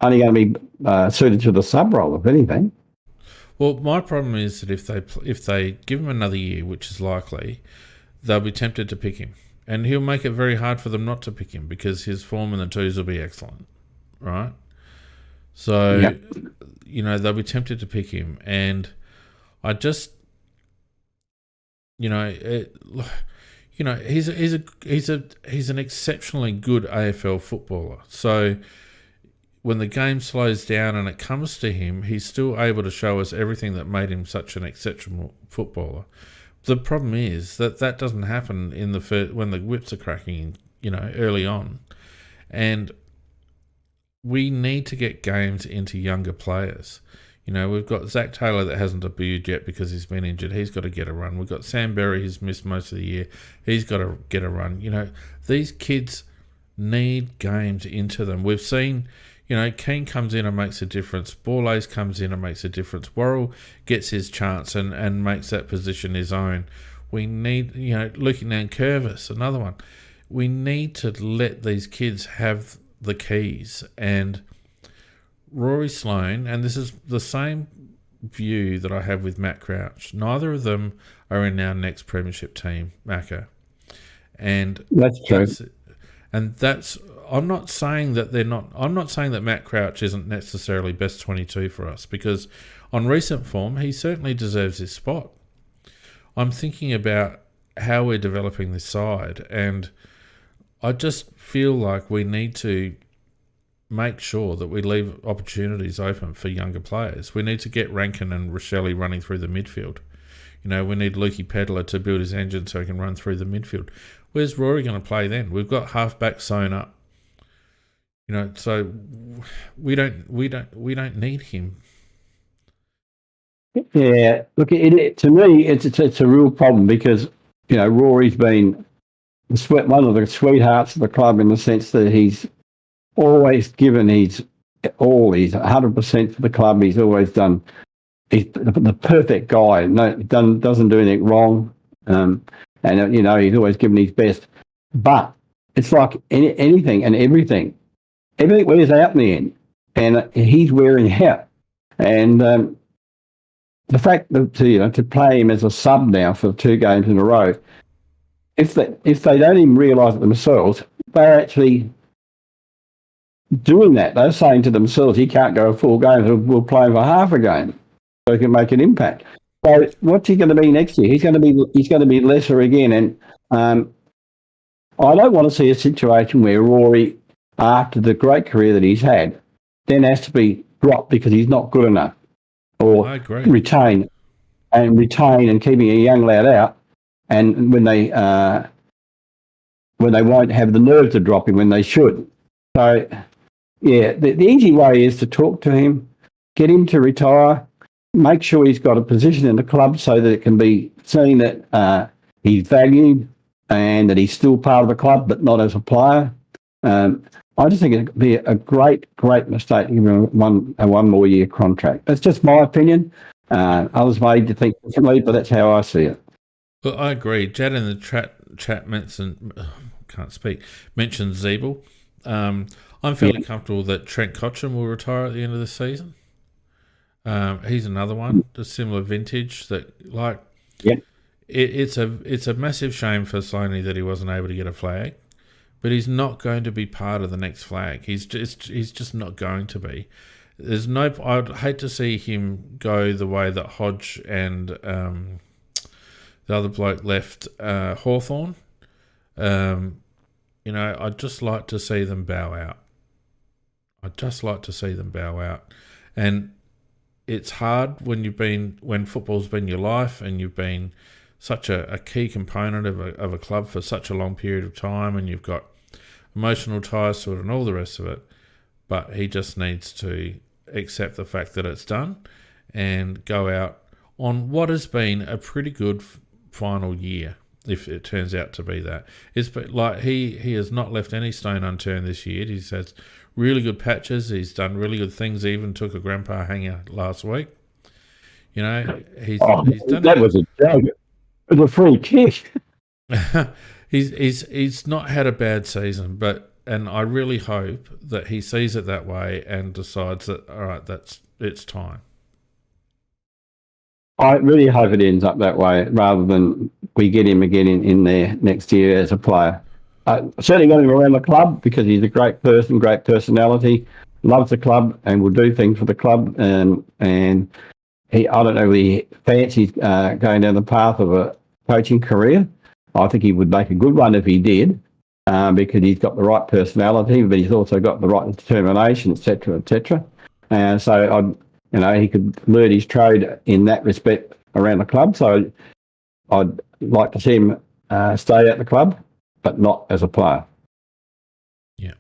only going to be suited to the sub role, if anything. Well, my problem is that if they give him another year, which is likely, they'll be tempted to pick him, and he'll make it very hard for them not to pick him because his form in the twos will be excellent. Right, so Yep. They'll be tempted to pick him, and I just, he's an exceptionally good AFL footballer. So when the game slows down and it comes to him, he's still able to show us everything that made him such an exceptional footballer. The problem is that doesn't happen in the first, when the whips are cracking, early on, and we need to get games into younger players. We've got Zach Taylor that hasn't debuted yet because he's been injured. He's got to get a run. We've got Sam Berry who's missed most of the year. He's got to get a run. These kids need games into them. We've seen, Keane comes in and makes a difference. Borlase comes in and makes a difference. Worrell gets his chance and makes that position his own. We need, looking down Curvis, another one. We need to let these kids have the keys. And Rory Sloane, and this is the same view that I have with Matt Crouch, neither of them are in our next premiership team, Macca. And that's true. I'm not saying that Matt Crouch isn't necessarily best 22 for us, because on recent form he certainly deserves his spot. I'm thinking about how we're developing this side, and I just feel like we need to make sure that we leave opportunities open for younger players. We need to get Rankin and Rochelle running through the midfield. We need Lukey Pedler to build his engine so he can run through the midfield. Where's Rory going to play then? We've got halfback sewn up. So we don't need him. Yeah, look, to me, it's a real problem because Rory's been one of the sweethearts of the club in the sense that he's always given his 100% for the club. He's always done. He's the perfect guy. No, doesn't do anything wrong, and he's always given his best. But it's like anything and everything. Everything wears out in the end, and he's wearing out. And the fact that to play him as a sub now for 2 games in a row, if they don't even realise it themselves, they're actually doing that. They're saying to themselves, he can't go a full game, so we'll play him for half a game so he can make an impact. So what's he going to be next year? He's going to be lesser again. And I don't want to see a situation where Rory, after the great career that he's had, then has to be dropped because he's not good enough, or retain and keeping a young lad out. And when they won't have the nerve to drop him when they should. So, yeah, the easy way is to talk to him, get him to retire, make sure he's got a position in the club so that it can be seen that he's valued and that he's still part of the club, but not as a player. I just think it'd be a great mistake to give him a one more year contract. That's just my opinion. Others may think differently, but that's how I see it. Well, I agree. Jad in the chat mentioned Zeeble. I'm fairly comfortable that Trent Cotchin will retire at the end of the season. He's another one, a similar vintage that, it's a massive shame for Sloaney that he wasn't able to get a flag, but he's not going to be part of the next flag. He's just not going to be. I'd hate to see him go the way that Hodge and the other bloke left Hawthorn. I'd just like to see them bow out. And it's hard when football's been your life and you've been such a key component of a club for such a long period of time, and you've got emotional ties to it and all the rest of it. But he just needs to accept the fact that it's done and go out on what has been a pretty good final year, if it turns out to be that. It's like he has not left any stone unturned this year. He has really good patches. He's done really good things. He even took a grandpa hanger last week. He's done that. Was a joke. It was a free kick. he's not had a bad season, and I really hope that he sees it that way and decides that, all right, it's time. I really hope it ends up that way rather than we get him again in there next year as a player. Certainly got him around the club because he's a great person, great personality, loves the club and will do things for the club. And I don't know if he fancies going down the path of a coaching career. I think he would make a good one if he did, because he's got the right personality, but he's also got the right determination, etc., etc. So he could learn his trade in that respect around the club. So I'd like to see him stay at the club, but not as a player. Yeah.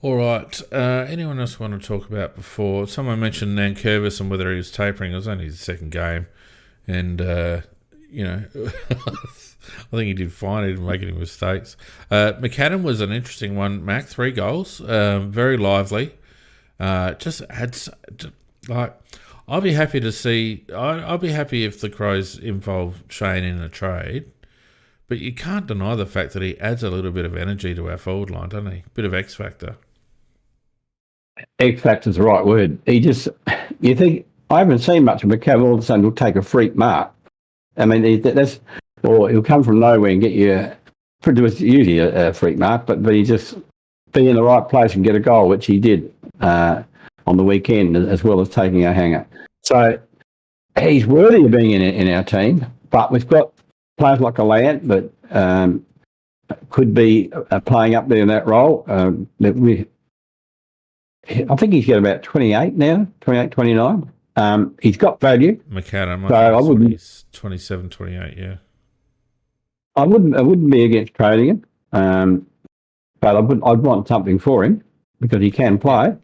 All right. Anyone else want to talk about before? Someone mentioned Nankervis and whether he was tapering. It was only his second game. And, I think he did fine. He didn't make any mistakes. McAdam was an interesting one, Mac. 3 goals. Very lively. I'll be happy to see. I'll be happy if the Crows involve Shane in a trade, but you can't deny the fact that he adds a little bit of energy to our forward line, doesn't he? Bit of X factor. X factor's the right word. You think I haven't seen much of McAdam. All of a sudden, he'll take a freak mark. I mean, or he'll come from nowhere and get you. Produce usually a freak mark, but he just be in the right place and get a goal, which he did on the weekend, as well as taking a hanger. So he's worthy of being in our team, but we've got players like Alant that could be playing up there in that role. I think he's got about 28 now, 28, 29. He's got value. McAdam, so I wouldn't. He's 27, 28, yeah. I wouldn't be against trading him, but I'd want something for him because he can play.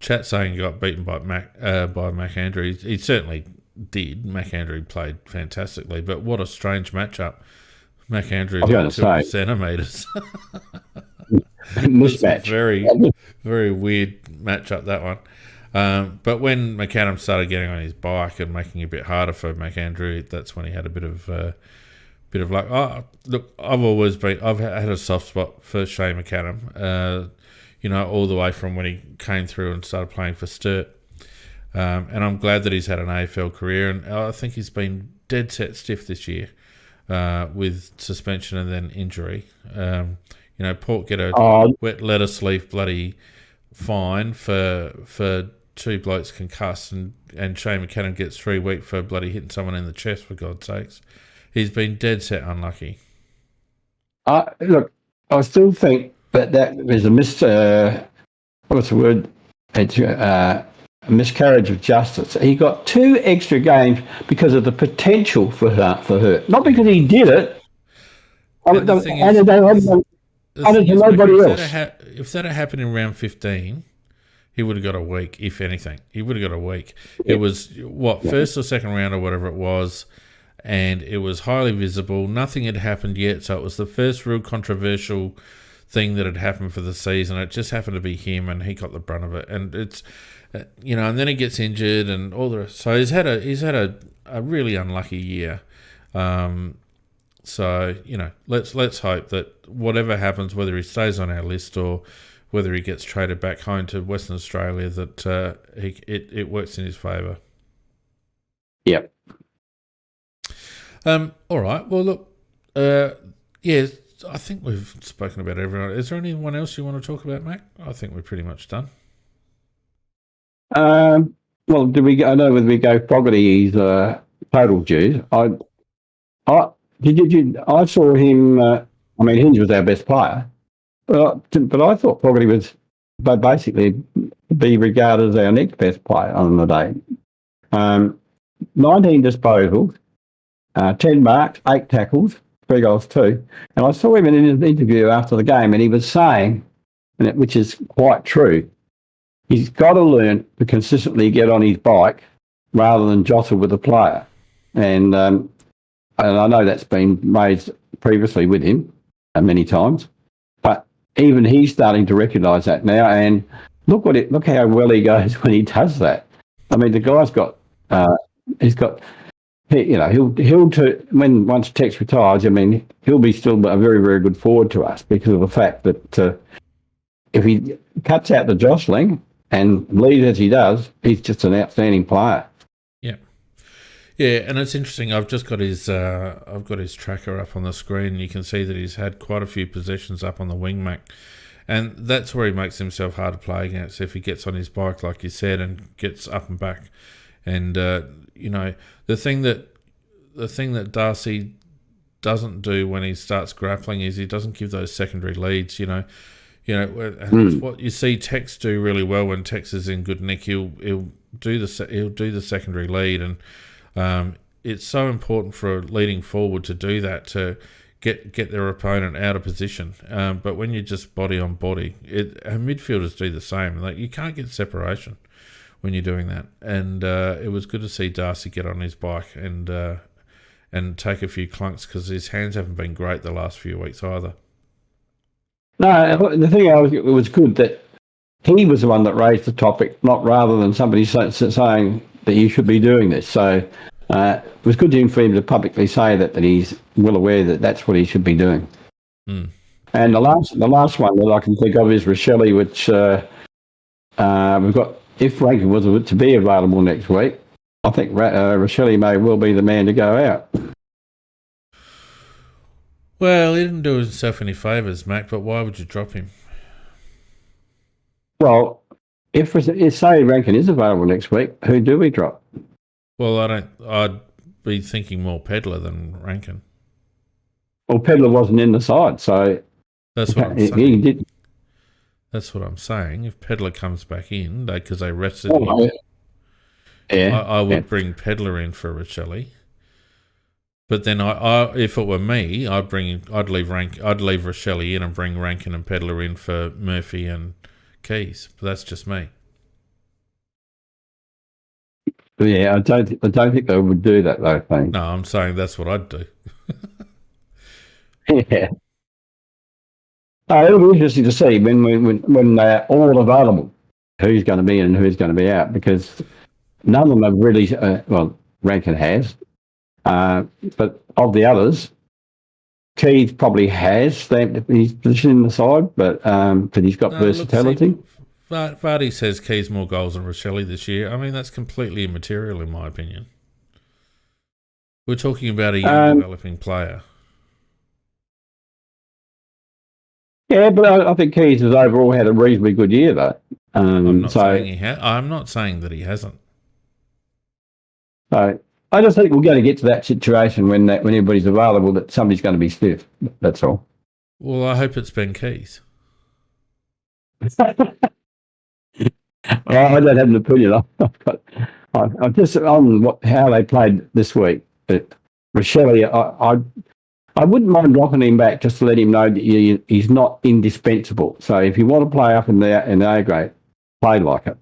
Chat saying he got beaten by Mac Andrew. He certainly did. Mac Andrew played fantastically, but what a strange matchup. Mac Andrew like 2 centimetres. It's a mismatch. very, very weird matchup, that one. But when McAdam started getting on his bike and making it a bit harder for McAndrew, that's when he had a bit of luck. Oh, look, I've had a soft spot for Shane McAdam. All the way from when he came through and started playing for Sturt. And I'm glad that he's had an AFL career, and I think he's been dead set stiff this year with suspension and then injury. Port get a wet lettuce leaf bloody fine for two blokes concussed, and Shane McAdam gets 3 weeks for bloody hitting someone in the chest, for God's sakes. He's been dead set unlucky. Look, I still think that is a what's the word? It's a miscarriage of justice. He got 2 extra games because of the potential for hurt, not because he did it. If that had happened in round 15, he would have got a week, if anything. He would have got a week. It was, first or second round or whatever it was, and it was highly visible. Nothing had happened yet, so it was the first real controversial thing that had happened for the season. It just happened to be him, and he got the brunt of it. And it's, and then he gets injured and all the rest. So he's had a really unlucky year. So let's hope that whatever happens, whether he stays on our list or whether he gets traded back home to Western Australia, that it works in his favour. Yep. All right. Well, look. I think we've spoken about everyone. Is there anyone else you want to talk about, Mac? I think we're pretty much done. Well, I know when we go Fogarty's total dues. I saw him. Hinge was our best player, but I thought Fogarty was, basically, be regarded as our next best player on the day. 19 disposals, 10 marks, 8 tackles, 3 goals too. And I saw him in an interview after the game, and he was saying, which is quite true, he's got to learn to consistently get on his bike rather than jostle with the player. And I know that's been raised previously with him many times, but even he's starting to recognise that now. And look how well he goes when he does that. The guy's got when once Tex retires, he'll be still a very, very good forward to us because of the fact that if he cuts out the jostling and leads as he does, he's just an outstanding player. Yeah, and it's interesting. I've just got his tracker up on the screen. You can see that he's had quite a few possessions up on the wing, Mac, and that's where he makes himself hard to play against. If he gets on his bike, like you said, and gets up and back, and the thing that Darcy doesn't do when he starts grappling is he doesn't give those secondary leads. It's what you see Tex do really well when Tex is in good nick. He'll do the secondary lead, and it's so important for a leading forward to do that, to get their opponent out of position. But when you're just body on body, and midfielders do the same. You can't get separation when you're doing that. And it was good to see Darcy get on his bike and take a few clunks, because his hands haven't been great the last few weeks either. No, the thing it was good that he was the one that raised the topic, not rather than somebody saying that you should be doing this. So it was good for him to publicly say that he's well aware that that's what he should be doing. Mm. And the last one that I can think of is Rochelle, which we've got. If Rankin was to be available next week, I think Rochelle may well be the man to go out. Well, he didn't do himself any favours, Mac, but why would you drop him? Well, if say Rankin is available next week, who do we drop? Well, I'd be thinking more Pedler than Rankin. Well, Pedler wasn't in the side, so that's what I'm saying. He did. That's what I'm saying. If Pedler comes back in, because they rested him, I would bring Pedler in for Rochelle. But then, if it were me, I'd leave Rochelle in and bring Rankin and Pedler in for Murphy and Keys. But that's just me. Yeah, I don't think they would do that though. No, I'm saying that's what I'd do. Yeah. It'll be interesting to see when they're all available, who's going to be in and who's going to be out, because none of them have really. Well, Rankin has, but of the others, Keith probably has stamped his position in the side, but he's got versatility. Vardy says Keith's more goals than Rochelle this year. I mean, that's completely immaterial in my opinion. We're talking about a young developing player. Yeah, but I think Keys has overall had a reasonably good year, though. I'm not saying he has. I'm not saying that he hasn't. So I just think we're going to get to that situation when everybody's available, that somebody's going to be stiff. That's all. Well, I hope it's Ben Keys. I don't have an opinion. I'm just on how they played this week. But Rochelle, I wouldn't mind dropping him back just to let him know that he's not indispensable. So if you want to play up in the A grade, play like it.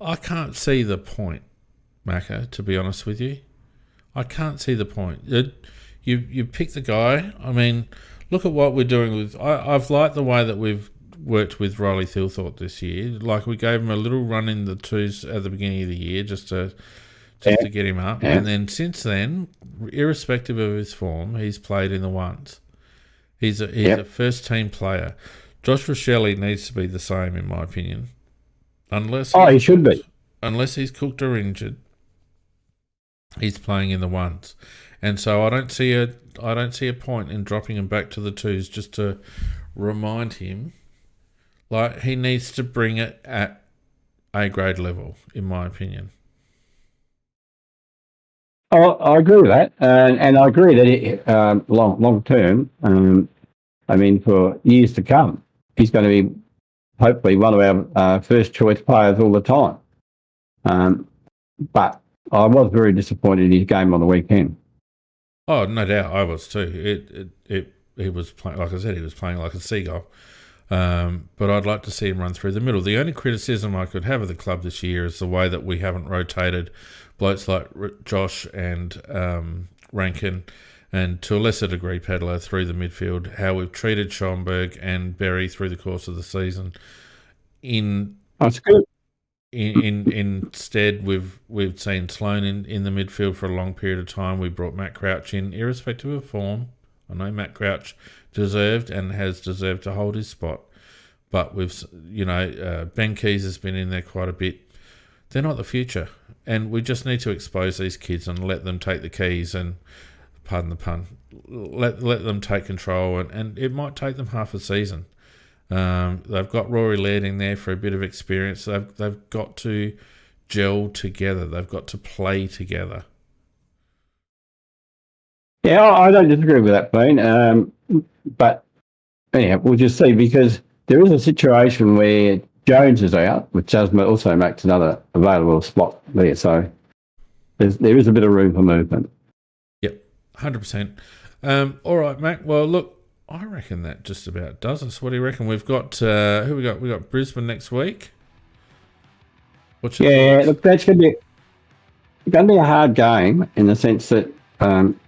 I can't see the point, Macca, to be honest with you. I can't see the point. You pick the guy. I mean, look at what we're doing with... I've liked the way that we've worked with Riley Thilthorpe this year. Like, we gave him a little run in the twos at the beginning of the year just to get him up. Yeah. And then since then, irrespective of his form, he's played in the ones. He's a first-team player. Josh Rochelle needs to be the same, in my opinion. He should be. Unless he's cooked or injured, he's playing in the ones. And so I don't see a point in dropping him back to the twos just to remind him. Like, he needs to bring it at A-grade level, in my opinion. I agree with that, and I agree that long term, I mean, for years to come, he's going to be hopefully one of our first choice players all the time. But I was very disappointed in his game on the weekend. Oh, no doubt, I was too. He was playing, like I said, he was playing like a seagull. But I'd like to see him run through the middle. The only criticism I could have of the club this year is the way that we haven't rotated blokes like Josh and Rankin, and to a lesser degree Pedler through the midfield, how we've treated Schoenberg and Berry through the course of the season. That's good. Instead, we've seen Sloan in the midfield for a long period of time. We brought Matt Crouch in, irrespective of form. I know Matt Crouch deserved and has deserved to hold his spot, but Ben Keys has been in there quite a bit. They're not the future, and we just need to expose these kids and let them take the keys and, pardon the pun, let them take control, and it might take them half a season. They've got Rory Laird in there for a bit of experience. They've got to gel together. They've got to play together. Yeah, I don't disagree with that, Bean. But yeah, we'll just see, because there is a situation where Jones is out, which also makes another available spot there. So there is a bit of room for movement. Yep, 100%. All right, Mac. Well, look, I reckon that just about does us. What do you reckon? We've got who we got? We got Brisbane next week. Look, that's going to be a hard game in the sense that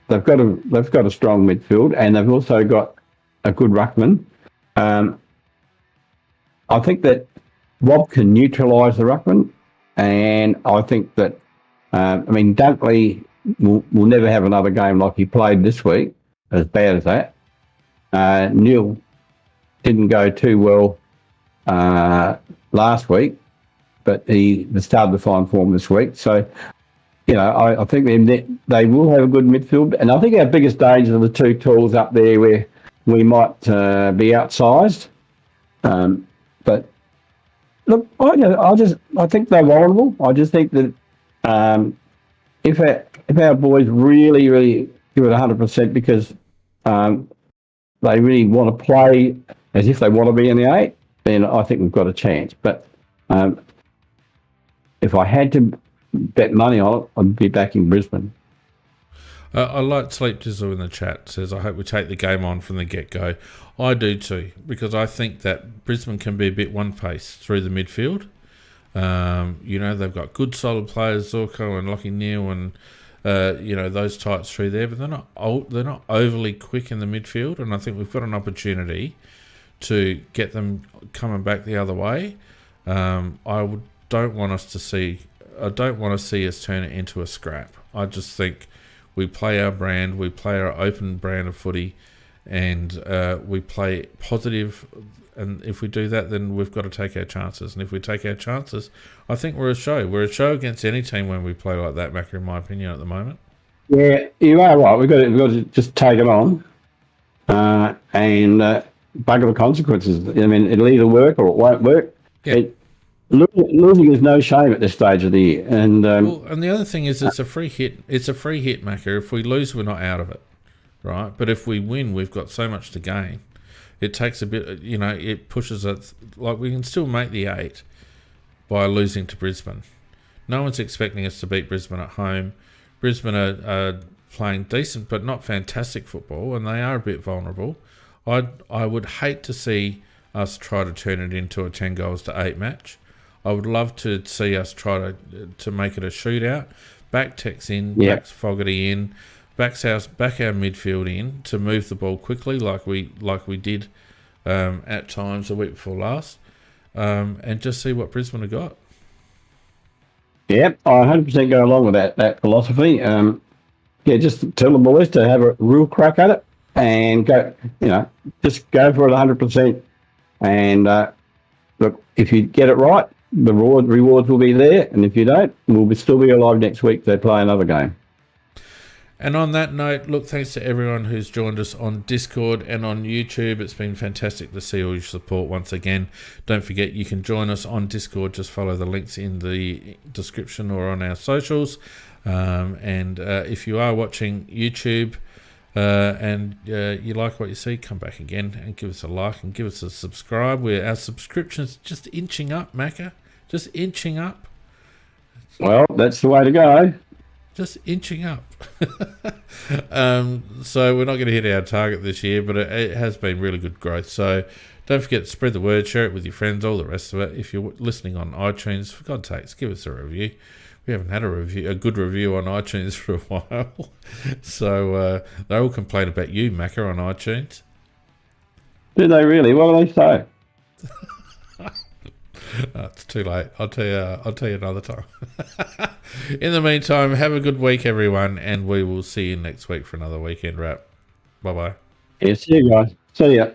they've got a strong midfield, and they've also got a good ruckman. I think that Rob can neutralise the ruckman, and I think that Dunkley will never have another game like he played this week, as bad as that. Neil didn't go too well last week, but he started to find form this week. So, I think they will have a good midfield. And I think our biggest danger are the two tools up there where we might be outsized. But look, I think they're vulnerable. I just think that if our boys really, really give it 100% because they really want to play as if they want to be in the 8, then I think we've got a chance. But if I had to bet money on it, I'd be back in Brisbane. I like Sleep Dizzle in the chat, says, I hope we take the game on from the get-go. I do too, because I think that Brisbane can be a bit one-pace through the midfield. They've got good solid players, Zorko and Lockie Neal and those types through there, but they're not overly quick in the midfield, and I think we've got an opportunity to get them coming back the other way. Don't want to see us turn it into a scrap. I just think we play our brand, we play our open brand of footy, and we play positive. And if we do that, then we've got to take our chances. And if we take our chances, I think we're a show. We're a show against any team when we play like that, Macca, in my opinion, at the moment. Yeah, you are right. We've got to just take it on and bugger the consequences. I mean, it'll either work or it won't work. Yeah. Losing is no shame at this stage of the year. And and the other thing is it's a free hit. It's a free hit, Macca. If we lose, we're not out of it, right? But if we win, we've got so much to gain. It takes a bit, it pushes us. Like, we can still make the 8 by losing to Brisbane. No one's expecting us to beat Brisbane at home. Brisbane are playing decent but not fantastic football, and they are a bit vulnerable. I would hate to see us try to turn it into a 10 goals to 8 match. I would love to see us try to make it a shootout. Back Tex in, back Fogarty in, back our midfield in to move the ball quickly, like we did at times the week before last, and just see what Brisbane have got. Yep, I 100% go along with that philosophy. Just tell the boys to have a real crack at it and go. Just go for it 100%. And look, if you get it right, the rewards will be there, and if you don't, we'll still be alive next week to play another game. And on that note, look, thanks to everyone who's joined us on Discord and on YouTube. It's been fantastic to see all your support once again. Don't forget, you can join us on Discord. Just follow the links in the description or on our socials. And if you are watching YouTube and you like what you see, come back again and give us a like and give us a subscribe. Our subscription's just inching up, Macca. Just inching up. Well, that's the way to go. Just inching up. So we're not going to hit our target this year, but it has been really good growth. So don't forget to spread the word, share it with your friends, all the rest of it. If you're listening on iTunes, for God's sakes, give us a review. We haven't had a good review on iTunes for a while. So they all complain about you, Macca, on iTunes. Do they really? What do they say? It's too late. I'll tell you another time. In the meantime, have a good week, everyone, and we will see you next week for another weekend wrap. Bye-bye. Yeah, see you guys. See ya.